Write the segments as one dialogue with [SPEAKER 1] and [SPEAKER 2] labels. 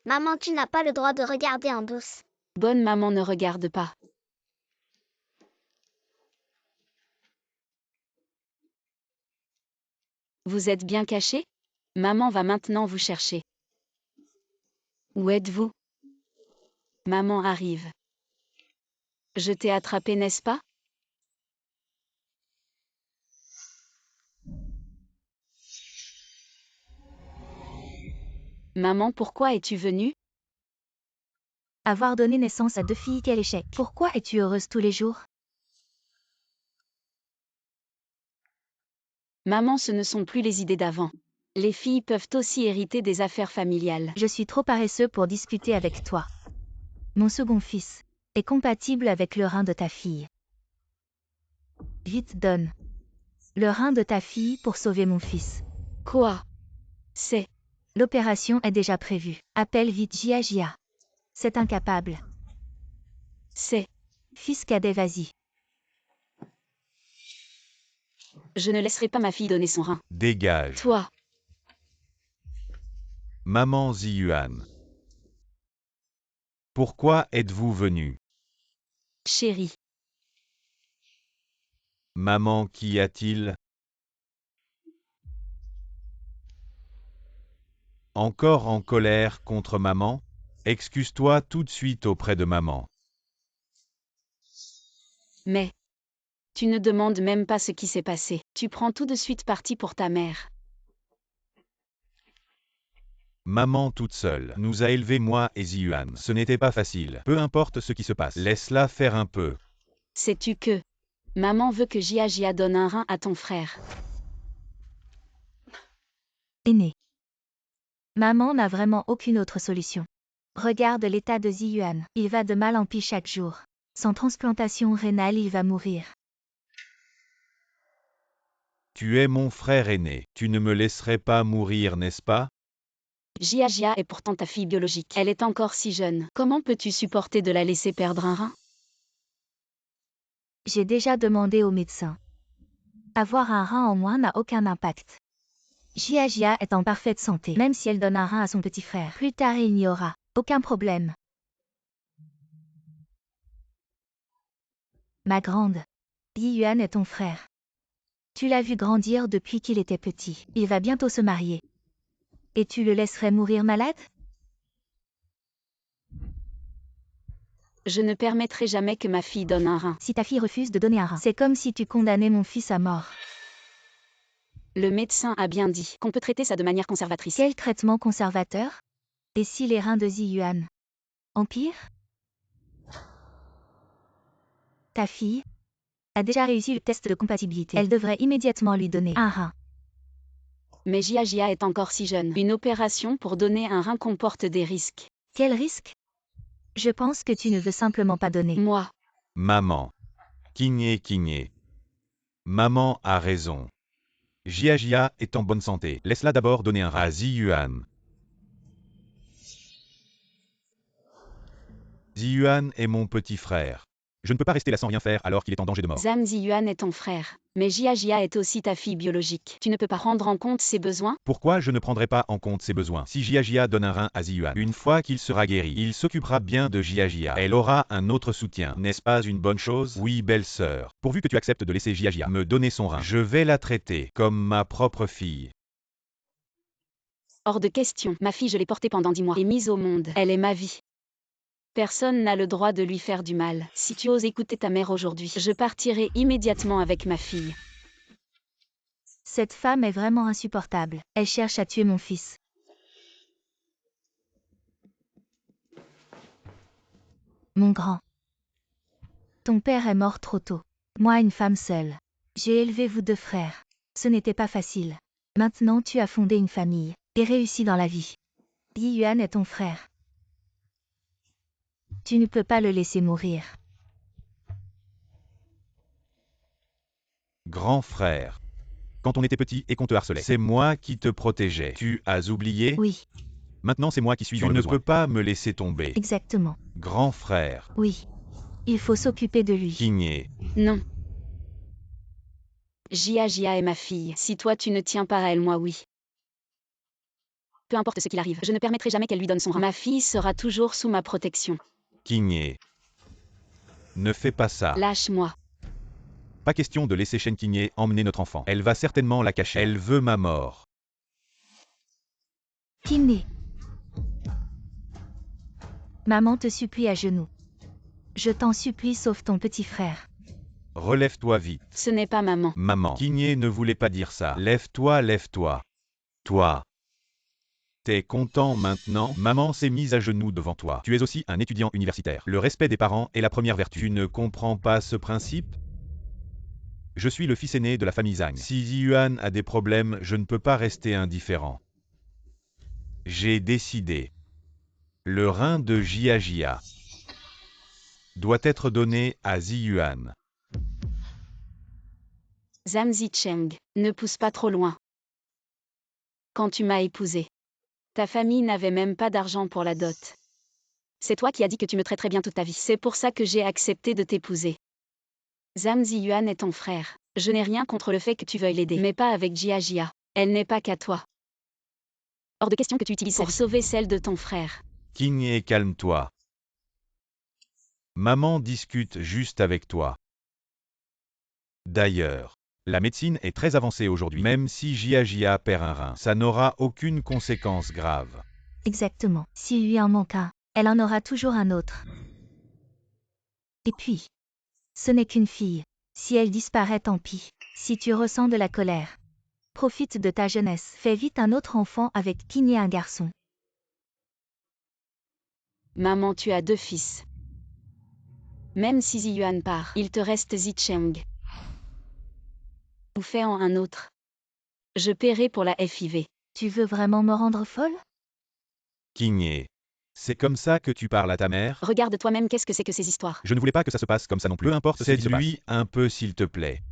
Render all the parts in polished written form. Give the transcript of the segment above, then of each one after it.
[SPEAKER 1] Maman, tu n'as pas le droit de regarder en douce.
[SPEAKER 2] Bonne maman ne regarde pas. Vous êtes bien caché? Maman va maintenant vous chercher. Où êtes-vous? Maman arrive. Je t'ai attrapé, n'est-ce pas? Maman, pourquoi es-tu venue?
[SPEAKER 3] Avoir donné naissance à 2 filles, quel échec. Pourquoi es-tu heureuse tous les jours?
[SPEAKER 2] Maman, ce ne sont plus les idées d'avant. Les filles peuvent aussi hériter des affaires familiales.
[SPEAKER 3] Je suis trop paresseux pour discuter avec toi. Mon second fils est compatible avec le rein de ta fille. Vite, donne le rein de ta fille pour sauver mon fils.
[SPEAKER 2] Quoi? C'est...
[SPEAKER 3] L'opération est déjà prévue. Appelle vite Jia. C'est incapable.
[SPEAKER 2] C'est...
[SPEAKER 3] Fils cadet, vas-y.
[SPEAKER 2] Je ne laisserai pas ma fille donner son rein.
[SPEAKER 4] Dégage.
[SPEAKER 2] Toi,
[SPEAKER 4] Maman Ziyuan. Pourquoi êtes-vous venu?
[SPEAKER 2] chérie.
[SPEAKER 4] Maman, qu'y a-t-il? Encore en colère contre maman? Excuse-toi tout de suite auprès de maman.
[SPEAKER 2] Mais... Tu ne demandes même pas ce qui s'est passé. Tu prends tout de suite parti pour ta mère.
[SPEAKER 4] Maman toute seule nous a élevés, moi et Ziyuan. Ce n'était pas facile. Peu importe ce qui se passe, laisse-la faire un peu.
[SPEAKER 2] Sais-tu que... Maman veut que Jia donne un rein à ton frère.
[SPEAKER 3] Aîné. Maman n'a vraiment aucune autre solution. Regarde l'état de Ziyuan. Il va de mal en pis chaque jour. Sans transplantation rénale, il va mourir.
[SPEAKER 4] Tu es mon frère aîné. Tu ne me laisserais pas mourir, n'est-ce pas?
[SPEAKER 2] Jia est pourtant ta fille biologique. Elle est encore si jeune. Comment peux-tu supporter de la laisser perdre un rein?
[SPEAKER 3] J'ai déjà demandé au médecin. Avoir un rein en moins n'a aucun impact. Jia est en parfaite santé, même si elle donne un rein à son petit frère. Plus tard, il n'y aura aucun problème. Ma grande, Yiyuan est ton frère. Tu l'as vu grandir depuis qu'il était petit. Il va bientôt se marier. Et tu le laisserais mourir malade?
[SPEAKER 2] Je ne permettrai jamais que ma fille donne un rein.
[SPEAKER 3] Si ta fille refuse de donner un rein, c'est comme si tu condamnais mon fils à mort.
[SPEAKER 2] Le médecin a bien dit qu'on peut traiter ça de manière conservatrice.
[SPEAKER 3] Quel traitement conservateur? Et si les reins de Ziyuan empirent? Ta fille a déjà réussi le test de compatibilité. Elle devrait immédiatement lui donner un rein.
[SPEAKER 2] Mais Jia est encore si jeune. Une opération pour donner un rein comporte des risques.
[SPEAKER 3] Quel risque? Je pense que tu ne veux simplement pas donner.
[SPEAKER 2] Moi,
[SPEAKER 4] Maman. Kigné. Maman a raison. Jia est en bonne santé. Laisse-la d'abord donner un rein à Ziyuan. Ziyuan est mon petit frère. Je ne peux pas rester là sans rien faire alors qu'il est en danger de mort.
[SPEAKER 2] Zhang Ziyuan est ton frère. Mais Jia est aussi ta fille biologique. Tu ne peux pas prendre en compte ses besoins?
[SPEAKER 4] Pourquoi je ne prendrai pas en compte ses besoins? Si Jia donne un rein à Ziyuan, une fois qu'il sera guéri, il s'occupera bien de Jia. Elle aura un autre soutien. N'est-ce pas une bonne chose? Oui, belle-sœur. Pourvu que tu acceptes de laisser Jia me donner son rein, je vais la traiter comme ma propre fille.
[SPEAKER 2] Hors de question. Ma fille, je l'ai portée pendant 10 mois et mise au monde. Elle est ma vie. Personne n'a le droit de lui faire du mal. Si tu oses écouter ta mère aujourd'hui, je partirai immédiatement avec ma fille.
[SPEAKER 3] Cette femme est vraiment insupportable. Elle cherche à tuer mon fils. Mon grand. Ton père est mort trop tôt. Moi, une femme seule. J'ai élevé vous 2 frères. Ce n'était pas facile. Maintenant, tu as fondé une famille et réussi dans la vie. Yiyuan est ton frère. Tu ne peux pas le laisser mourir.
[SPEAKER 4] Grand frère. Quand on était petit et qu'on te harcelait, c'est moi qui te protégeais. Tu as oublié?
[SPEAKER 3] Oui,
[SPEAKER 4] Maintenant c'est moi qui suis dans le besoin. Tu ne peux pas me laisser tomber.
[SPEAKER 3] exactement.
[SPEAKER 4] Grand frère.
[SPEAKER 3] Oui. Il faut s'occuper de lui.
[SPEAKER 4] Kigné.
[SPEAKER 2] Non. Jia est ma fille. Si toi tu ne tiens pas à elle, moi oui. Peu importe ce qu'il arrive, je ne permettrai jamais qu'elle lui donne son rein. Ma fille sera toujours sous ma protection.
[SPEAKER 4] Qingye. Ne fais pas ça.
[SPEAKER 2] Lâche-moi.
[SPEAKER 4] Pas question de laisser Shen Qingye emmener notre enfant. Elle va certainement la cacher. Elle veut ma mort.
[SPEAKER 3] Qingye. Maman te supplie à genoux. Je t'en supplie, sauve ton petit frère.
[SPEAKER 4] Relève-toi vite.
[SPEAKER 2] Ce n'est pas maman.
[SPEAKER 4] Maman. Qingye ne voulait pas dire ça. Lève-toi, lève-toi. Toi. T'es content maintenant? Maman s'est mise à genoux devant toi. Tu es aussi un étudiant universitaire. Le respect des parents est la première vertu. Tu ne comprends pas ce principe? Je suis le fils aîné de la famille Zhang. Si Ziyuan a des problèmes, je ne peux pas rester indifférent. J'ai décidé. Le rein de Jiajia doit être donné à Ziyuan.
[SPEAKER 2] Zhang Zicheng, ne pousse pas trop loin. Quand tu m'as épousée, ta famille n'avait même pas d'argent pour la dot. C'est toi qui as dit que tu me traiterais bien toute ta vie. C'est pour ça que j'ai accepté de t'épouser. Zhang Ziyuan est ton frère. Je n'ai rien contre le fait que tu veuilles l'aider, mais pas avec Jiajia. Elle n'est pas qu'à toi. Hors de question que tu utilises pour sauver celle de ton frère.
[SPEAKER 4] Qingye, calme-toi. Maman discute juste avec toi. D'ailleurs, la médecine est très avancée aujourd'hui. Même si Jiajia perd un rein, ça n'aura aucune conséquence grave.
[SPEAKER 3] Exactement. S'il lui en manque un, elle en aura toujours un autre. Et puis, ce n'est qu'une fille. Si elle disparaît, tant pis. Si tu ressens de la colère, profite de ta jeunesse. Fais vite un autre enfant avec Qingye, un garçon.
[SPEAKER 2] Maman, tu as 2 fils. Même si Ziyuan part, il te reste Zicheng. Ou fais en un autre. Je paierai pour la FIV.
[SPEAKER 3] Tu veux vraiment me rendre folle?
[SPEAKER 4] Qingye, c'est comme ça que tu parles à ta mère?
[SPEAKER 2] Regarde toi-même, qu'est-ce que c'est que ces histoires?
[SPEAKER 4] Je ne voulais pas que ça se passe comme ça non plus. Peu importe ce qui se passe. Séduis un peu s'il te plaît.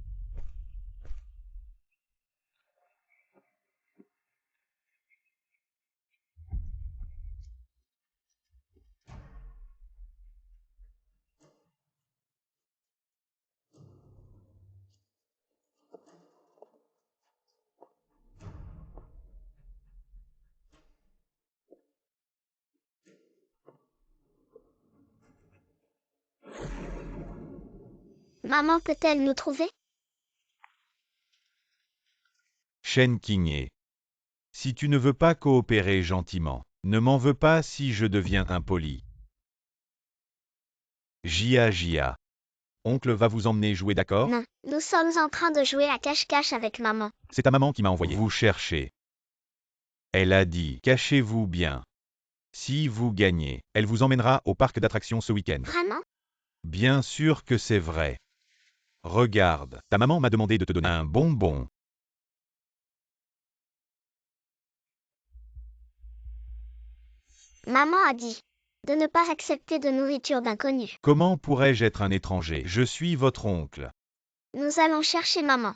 [SPEAKER 1] Maman peut-elle nous trouver?
[SPEAKER 4] Shen Qingye. Si tu ne veux pas coopérer gentiment, ne m'en veux pas si je deviens impoli. Jiajia. Oncle va vous emmener jouer, d'accord?
[SPEAKER 1] Non, nous sommes en train de jouer à cache-cache avec maman.
[SPEAKER 4] C'est ta maman qui m'a envoyé. Vous cherchez. Elle a dit, cachez-vous bien. Si vous gagnez, elle vous emmènera au parc d'attractions ce week-end.
[SPEAKER 1] Vraiment?
[SPEAKER 4] Bien sûr que c'est vrai. Regarde, ta maman m'a demandé de te donner un bonbon.
[SPEAKER 1] Maman a dit de ne pas accepter de nourriture d'inconnus.
[SPEAKER 4] Comment pourrais-je être un étranger? Je suis votre oncle.
[SPEAKER 1] Nous allons chercher maman.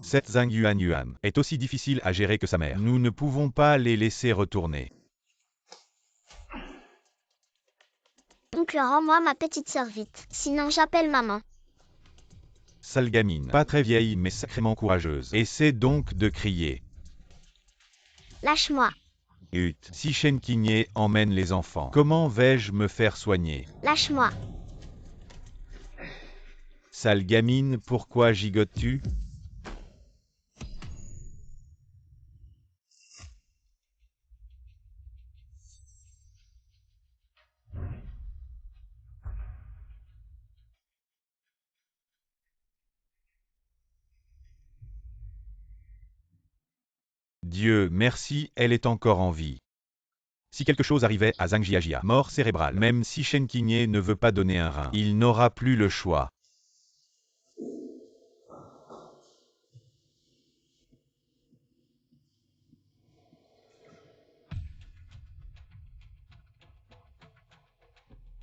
[SPEAKER 4] Cette Zhang Yuan est aussi difficile à gérer que sa mère. Nous ne pouvons pas les laisser retourner.
[SPEAKER 1] Oncle, rends-moi ma petite sœur vite, sinon j'appelle maman.
[SPEAKER 4] Sale gamine, pas très vieille mais sacrément courageuse. Essaie donc de crier.
[SPEAKER 1] Lâche-moi,
[SPEAKER 4] Si Shen Qingye emmène les enfants, comment vais-je me faire soigner?
[SPEAKER 1] lâche-moi.
[SPEAKER 4] Sale gamine, pourquoi gigotes-tu? Dieu merci, elle est encore en vie. Si quelque chose arrivait à Zhang Jiajia, mort cérébrale, même si Shen Qingye ne veut pas donner un rein, il n'aura plus le choix.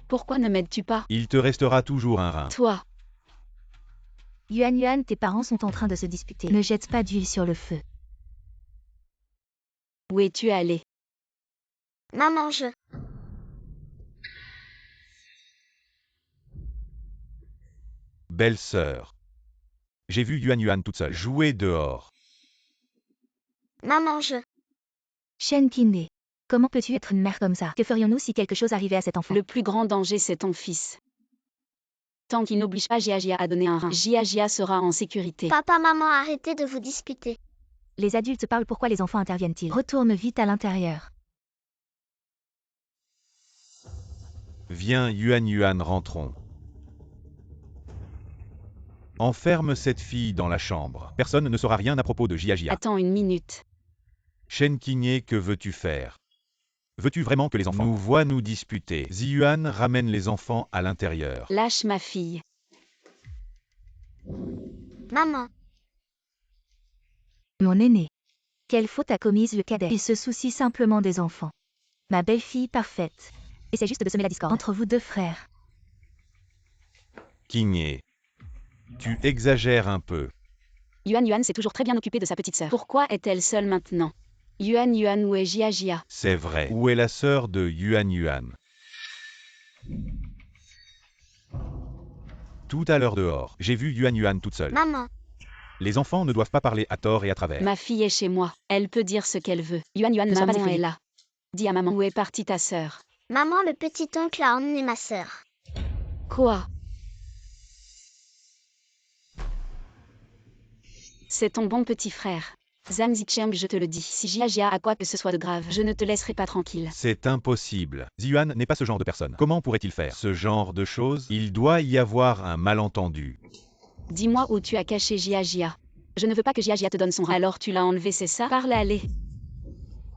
[SPEAKER 2] Pourquoi ne m'aides-tu pas?
[SPEAKER 4] Il te restera toujours un rein.
[SPEAKER 2] Toi,
[SPEAKER 3] Yuan, tes parents sont en train de se disputer. Ne jette pas d'huile sur le feu.
[SPEAKER 2] où es-tu allé?
[SPEAKER 1] Maman, je...
[SPEAKER 4] Belle-sœur. J'ai vu Yuan toute seule jouer dehors.
[SPEAKER 1] Maman, je...
[SPEAKER 3] Shen Qingye. Comment peux-tu être une mère comme ça? Que ferions-nous si quelque chose arrivait à cet enfant?
[SPEAKER 2] Le plus grand danger, c'est ton fils. Tant qu'il n'oblige pas Jia à donner un rein, Jia sera en sécurité.
[SPEAKER 1] Papa, maman, arrêtez de vous disputer.
[SPEAKER 3] Les adultes parlent, pourquoi les enfants interviennent-ils? Retourne vite à l'intérieur.
[SPEAKER 4] Viens Yuan, rentrons. Enferme cette fille dans la chambre. Personne ne saura rien à propos de Jia.
[SPEAKER 2] Attends une minute.
[SPEAKER 4] Shen Qingye, que veux-tu faire? Veux-tu vraiment que les enfants nous voient nous disputer? Ziyuan ramène les enfants à l'intérieur.
[SPEAKER 2] Lâche ma fille.
[SPEAKER 1] Maman,
[SPEAKER 3] Mon aîné. Quelle faute a commise le cadet? Il se soucie simplement des enfants. Ma belle-fille parfaite. Essaie juste de semer la discorde entre vous deux frères.
[SPEAKER 4] Qingye, tu exagères un peu.
[SPEAKER 2] Yuan s'est toujours très bien occupé de sa petite sœur. Pourquoi est-elle seule maintenant? Yuan, où est Jia?
[SPEAKER 4] C'est vrai. Où est la sœur de Yuan? Tout à l'heure dehors, j'ai vu Yuan toute seule.
[SPEAKER 1] maman,
[SPEAKER 4] Les enfants ne doivent pas parler à tort et à travers.
[SPEAKER 2] Ma fille est chez moi. Elle peut dire ce qu'elle veut. Yuan, maman est là. Dis à maman où est partie ta sœur.
[SPEAKER 1] maman, le petit oncle a emmené ma sœur.
[SPEAKER 2] Quoi? C'est ton bon petit frère. Zhang Zicheng, je te le dis, si Jia a quoi que ce soit de grave, je ne te laisserai pas tranquille.
[SPEAKER 4] C'est impossible. Ziyuan n'est pas ce genre de personne. Comment pourrait-il faire ce genre de choses? Il doit y avoir un malentendu.
[SPEAKER 2] Dis-moi où tu as caché Jia. Je ne veux pas que Jia te donne son rein. Alors tu l'as enlevé, c'est ça? Parle, allez.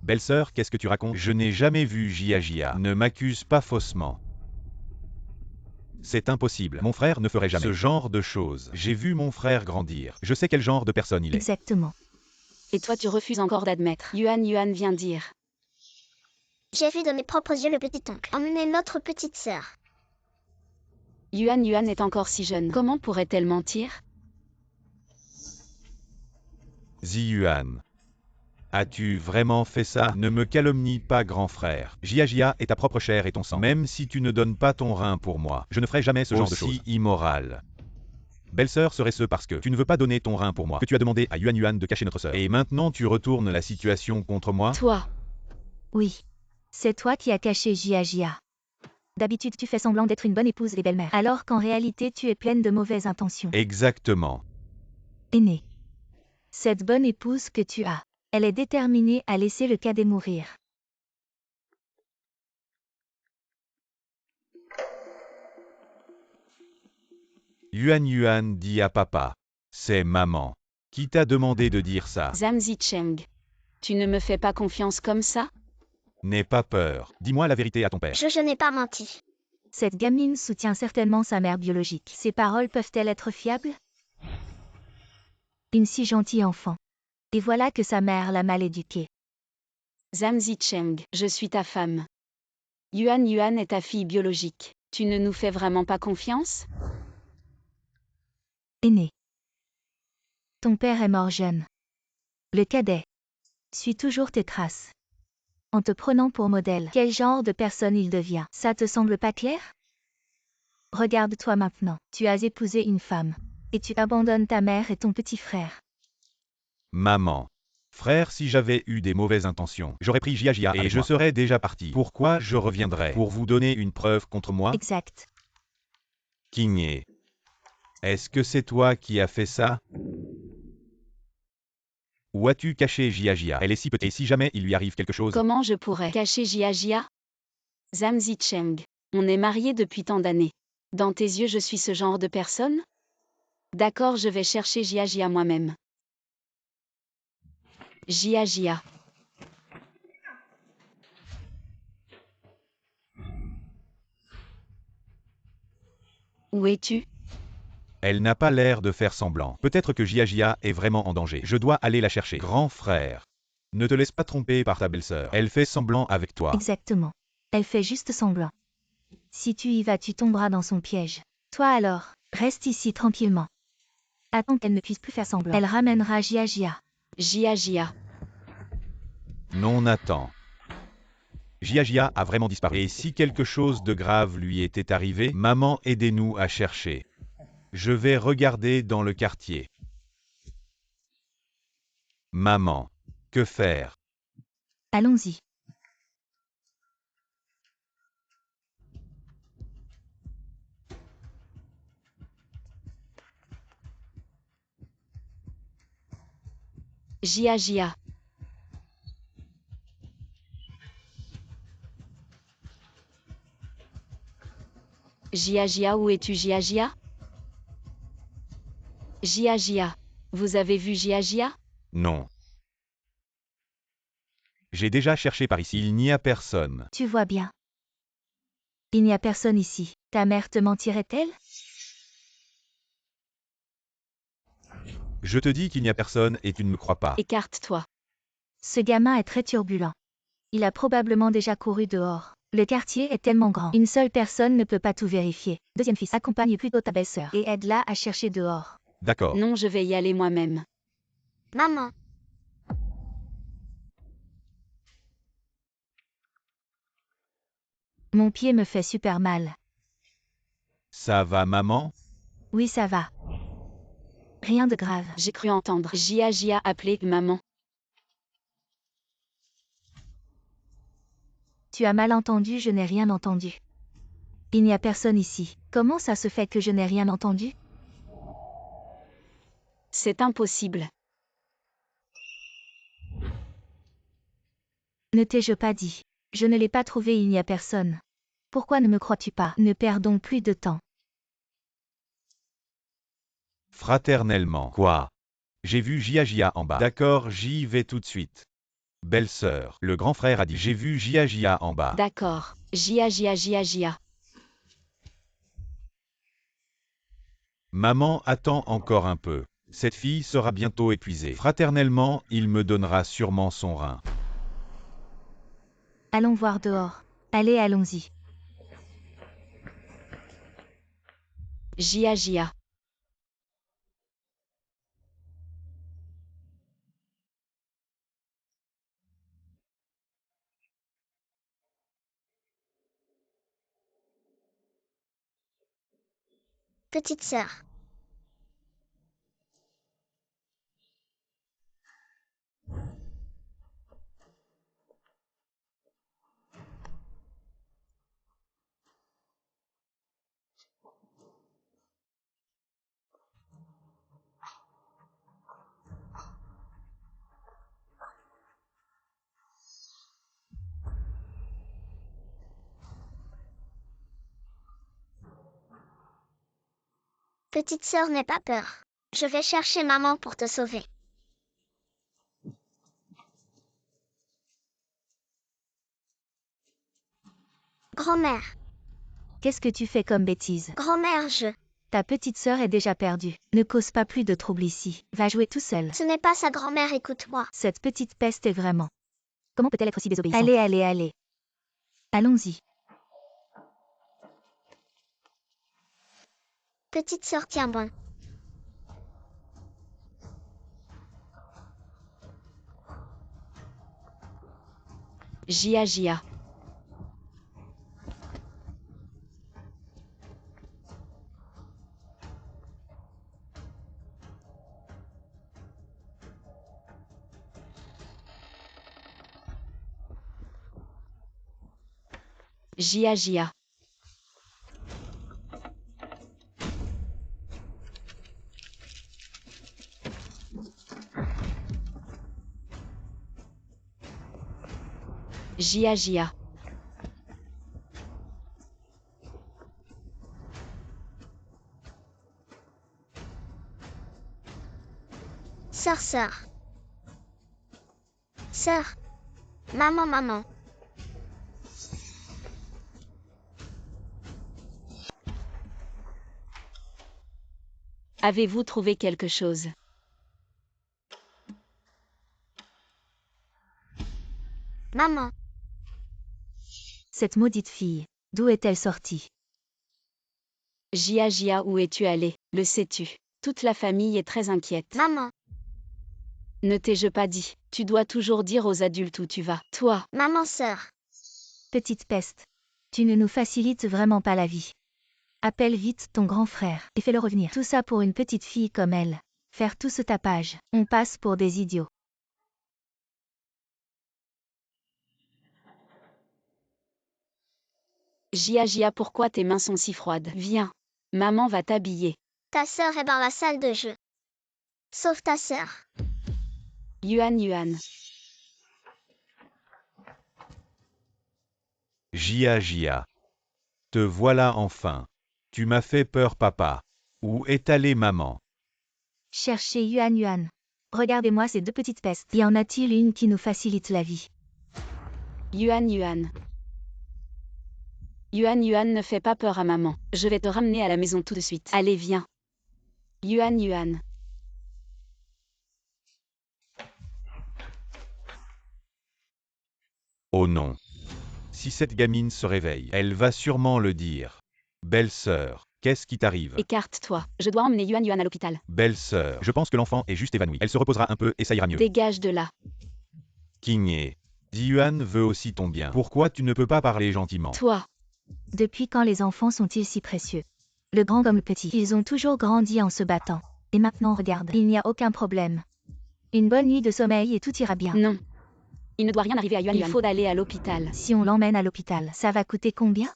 [SPEAKER 4] Belle-sœur, qu'est-ce que tu racontes? Je n'ai jamais vu Jia. Ne m'accuse pas faussement. C'est impossible. Mon frère ne ferait jamais ce genre de choses. J'ai vu mon frère grandir. Je sais quel genre de personne il est.
[SPEAKER 3] Exactement.
[SPEAKER 2] Et toi tu refuses encore d'admettre. Yuan vient dire.
[SPEAKER 1] J'ai vu de mes propres yeux le petit oncle emmener notre petite sœur.
[SPEAKER 2] Yuan est encore si jeune. Comment pourrait-elle mentir?
[SPEAKER 4] Ziyuan. As-tu vraiment fait ça? Ne me calomnie pas, grand frère. Jia est ta propre chair et ton sang. Même si tu ne donnes pas ton rein pour moi, je ne ferai jamais ce genre de choses. Aussi immoral. Belle-sœur serait ce parce que tu ne veux pas donner ton rein pour moi, que tu as demandé à Yuan de cacher notre sœur. Et maintenant tu retournes la situation contre moi?
[SPEAKER 2] Toi.
[SPEAKER 3] Oui. C'est toi qui as caché Jia. D'habitude tu fais semblant d'être une bonne épouse et belle-mère, alors qu'en réalité tu es pleine de mauvaises intentions.
[SPEAKER 4] Exactement.
[SPEAKER 3] Aîné. Cette bonne épouse que tu as, elle est déterminée à laisser le cadet mourir.
[SPEAKER 4] Yuan dit à papa. C'est maman. Qui t'a demandé de dire ça?
[SPEAKER 2] Zhang Zicheng. Tu ne me fais pas confiance comme ça?
[SPEAKER 4] N'aie pas peur. Dis-moi la vérité à ton père.
[SPEAKER 1] Je n'ai pas menti.
[SPEAKER 3] Cette gamine soutient certainement sa mère biologique. Ses paroles peuvent-elles être fiables? Une si gentille enfant. Et voilà que sa mère l'a mal éduquée.
[SPEAKER 2] Zhang Zicheng, je suis ta femme. Yuan est ta fille biologique. Tu ne nous fais vraiment pas confiance?
[SPEAKER 3] Aîné. Ton père est mort jeune. Le cadet. Suis toujours tes traces. En te prenant pour modèle, quel genre de personne il devient? Ça te semble pas clair? Regarde-toi maintenant. Tu as épousé une femme. Et tu abandonnes ta mère et ton petit frère.
[SPEAKER 4] Maman. Frère, si j'avais eu des mauvaises intentions, j'aurais pris Jia et je serais déjà parti. Pourquoi je reviendrais? Pour vous donner une preuve contre moi?
[SPEAKER 3] Exact.
[SPEAKER 4] Qingye. Est-ce que c'est toi qui as fait ça? Où as-tu caché Jia? Elle est si petite et si jamais il lui arrive quelque chose...
[SPEAKER 2] Comment je pourrais cacher Jia? Zhang Zicheng, on est mariés depuis tant d'années. Dans tes yeux, je suis ce genre de personne? D'accord, je vais chercher Jia moi-même. Jia. Où es-tu?
[SPEAKER 4] Elle n'a pas l'air de faire semblant. Peut-être que Jia est vraiment en danger. Je dois aller la chercher. Grand frère. Ne te laisse pas tromper par ta belle-sœur. Elle fait semblant avec toi.
[SPEAKER 3] Exactement. Elle fait juste semblant. Si tu y vas, tu tomberas dans son piège. Toi alors, reste ici tranquillement. Attends qu'elle ne puisse plus faire semblant. Elle ramènera Jia.
[SPEAKER 2] Jia.
[SPEAKER 4] Non, attends. Jia a vraiment disparu. Et si quelque chose de grave lui était arrivé, maman, aidez-nous à chercher. Je vais regarder dans le quartier. Maman. Que faire?
[SPEAKER 3] Allons-y.
[SPEAKER 2] Jia Jia. Jia Jia, où es-tu Jia Jia? Jia Jia. Vous avez vu Jia Jia?
[SPEAKER 4] Non. J'ai déjà cherché par ici, il n'y a personne.
[SPEAKER 3] Tu vois bien. Il n'y a personne ici. Ta mère te mentirait-elle?
[SPEAKER 4] Je te dis qu'il n'y a personne et tu ne me crois pas.
[SPEAKER 2] Écarte-toi.
[SPEAKER 3] Ce gamin est très turbulent. Il a probablement déjà couru dehors. Le quartier est tellement grand. Une seule personne ne peut pas tout vérifier. Deuxième fils, accompagne plutôt ta belle-sœur et aide-la à chercher dehors.
[SPEAKER 4] D'accord.
[SPEAKER 2] Non, je vais y aller moi-même.
[SPEAKER 1] Maman,
[SPEAKER 3] Mon pied me fait super mal.
[SPEAKER 4] Ça va, maman?
[SPEAKER 3] Oui, ça va. Rien de grave.
[SPEAKER 2] J'ai cru entendre Jia Jia appeler maman.
[SPEAKER 3] Tu as mal entendu, je n'ai rien entendu. Il n'y a personne ici. Comment ça se fait que je n'ai rien entendu?
[SPEAKER 2] C'est impossible.
[SPEAKER 3] Ne t'ai-je pas dit? Je ne l'ai pas trouvé, il n'y a personne. Pourquoi ne me crois-tu pas? Ne perdons plus de temps.
[SPEAKER 4] Fraternellement. Quoi? J'ai vu Jia Jia en bas. D'accord, j'y vais tout de suite. Belle-sœur, le grand frère a dit j'ai vu Jia Jia en bas.
[SPEAKER 2] D'accord. Jia Jia Jia Jia.
[SPEAKER 4] Maman attend encore un peu. Cette fille sera bientôt épuisée. Fraternellement, il me donnera sûrement son rein.
[SPEAKER 3] Allons voir dehors. Allez, allons-y.
[SPEAKER 2] Jia Jia.
[SPEAKER 1] petite sœur. Petite sœur, n'aie pas peur. Je vais chercher maman pour te sauver. Grand-mère,
[SPEAKER 3] Qu'est-ce que tu fais comme bêtise?
[SPEAKER 1] grand-mère,
[SPEAKER 3] Ta petite sœur est déjà perdue. Ne cause pas plus de trouble ici. Va jouer tout seul.
[SPEAKER 1] ce n'est pas sa grand-mère, écoute-moi.
[SPEAKER 3] Cette petite peste est vraiment. Comment peut-elle être aussi désobéissante?
[SPEAKER 2] Allez,
[SPEAKER 3] Allez, allez, allez. Allons-y.
[SPEAKER 1] Petite sœur, tiens bon.
[SPEAKER 2] Jia Jia. Jia Jia. Jia Jia.
[SPEAKER 1] Sœur, sœur. Sœur. Maman, maman.
[SPEAKER 2] Avez-vous trouvé quelque chose?
[SPEAKER 1] Maman.
[SPEAKER 3] Cette maudite fille. D'où est-elle sortie?
[SPEAKER 2] Jia Jia, où es-tu allé? Le sais-tu? Toute la famille est très inquiète.
[SPEAKER 1] Maman.
[SPEAKER 2] Ne t'ai-je pas dit? Tu dois toujours dire aux adultes où tu vas. Toi.
[SPEAKER 1] Maman, sœur.
[SPEAKER 3] Petite peste. Tu ne nous facilites vraiment pas la vie. Appelle vite ton grand frère et fais-le revenir. Tout ça pour une petite fille comme elle. Faire tout ce tapage. On passe pour des idiots.
[SPEAKER 2] Jia, pourquoi tes mains sont si froides? Viens. Maman va t'habiller.
[SPEAKER 1] Ta sœur est dans la salle de jeu. Sauve ta sœur.
[SPEAKER 2] Yuan.
[SPEAKER 4] Jia. Te voilà enfin. Tu m'as fait peur, papa. Où est allée maman?
[SPEAKER 3] Cherchez Yuan. Regardez-moi ces deux petites pestes. Y en a-t-il une qui nous facilite la vie?
[SPEAKER 2] Yuan. Yuan, ne fais pas peur à maman. Je vais te ramener à la maison tout de suite. Allez, viens. Yuan.
[SPEAKER 4] Oh non. Si cette gamine se réveille, elle va sûrement le dire. Belle-sœur, qu'est-ce qui t'arrive?
[SPEAKER 2] Écarte-toi. Je dois emmener Yuan à l'hôpital.
[SPEAKER 4] Belle-sœur, je pense que l'enfant est juste évanoui. Elle se reposera un peu et ça ira mieux.
[SPEAKER 2] Dégage de là.
[SPEAKER 4] King Ziyuan veut aussi ton bien. Pourquoi tu ne peux pas parler gentiment?
[SPEAKER 2] Toi.
[SPEAKER 3] Depuis quand les enfants sont-ils si précieux? Le grand comme le petit. Ils ont toujours grandi en se battant. Et maintenant regarde, il n'y a aucun problème. Une bonne nuit de sommeil et tout ira bien.
[SPEAKER 2] Non. Il ne doit rien arriver à Yuan. Il faut aller à l'hôpital.
[SPEAKER 3] Si on l'emmène à l'hôpital, ça va coûter combien?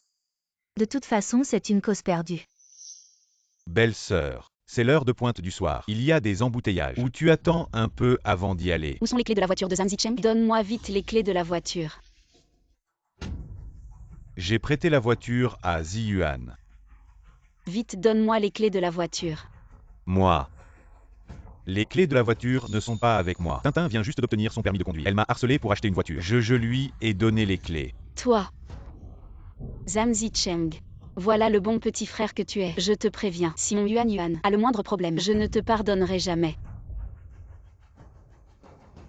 [SPEAKER 3] De toute façon, c'est une cause perdue.
[SPEAKER 4] Belle-sœur, c'est l'heure de pointe du soir. Il y a des embouteillages. Où tu attends un peu avant d'y aller.
[SPEAKER 2] Où sont les clés de la voiture de Zhang Zicheng? Donne-moi vite les clés de la voiture.
[SPEAKER 4] J'ai prêté la voiture à Ziyuan.
[SPEAKER 2] Vite, donne-moi les clés de la voiture.
[SPEAKER 4] Moi. Les clés de la voiture ne sont pas avec moi. Tintin vient juste d'obtenir son permis de conduire. Elle m'a harcelé pour acheter une voiture. Je lui ai donné les clés.
[SPEAKER 2] Toi. Zhang Zicheng. Voilà le bon petit frère que tu es. Je te préviens, si mon Yuan a le moindre problème, je ne te pardonnerai jamais.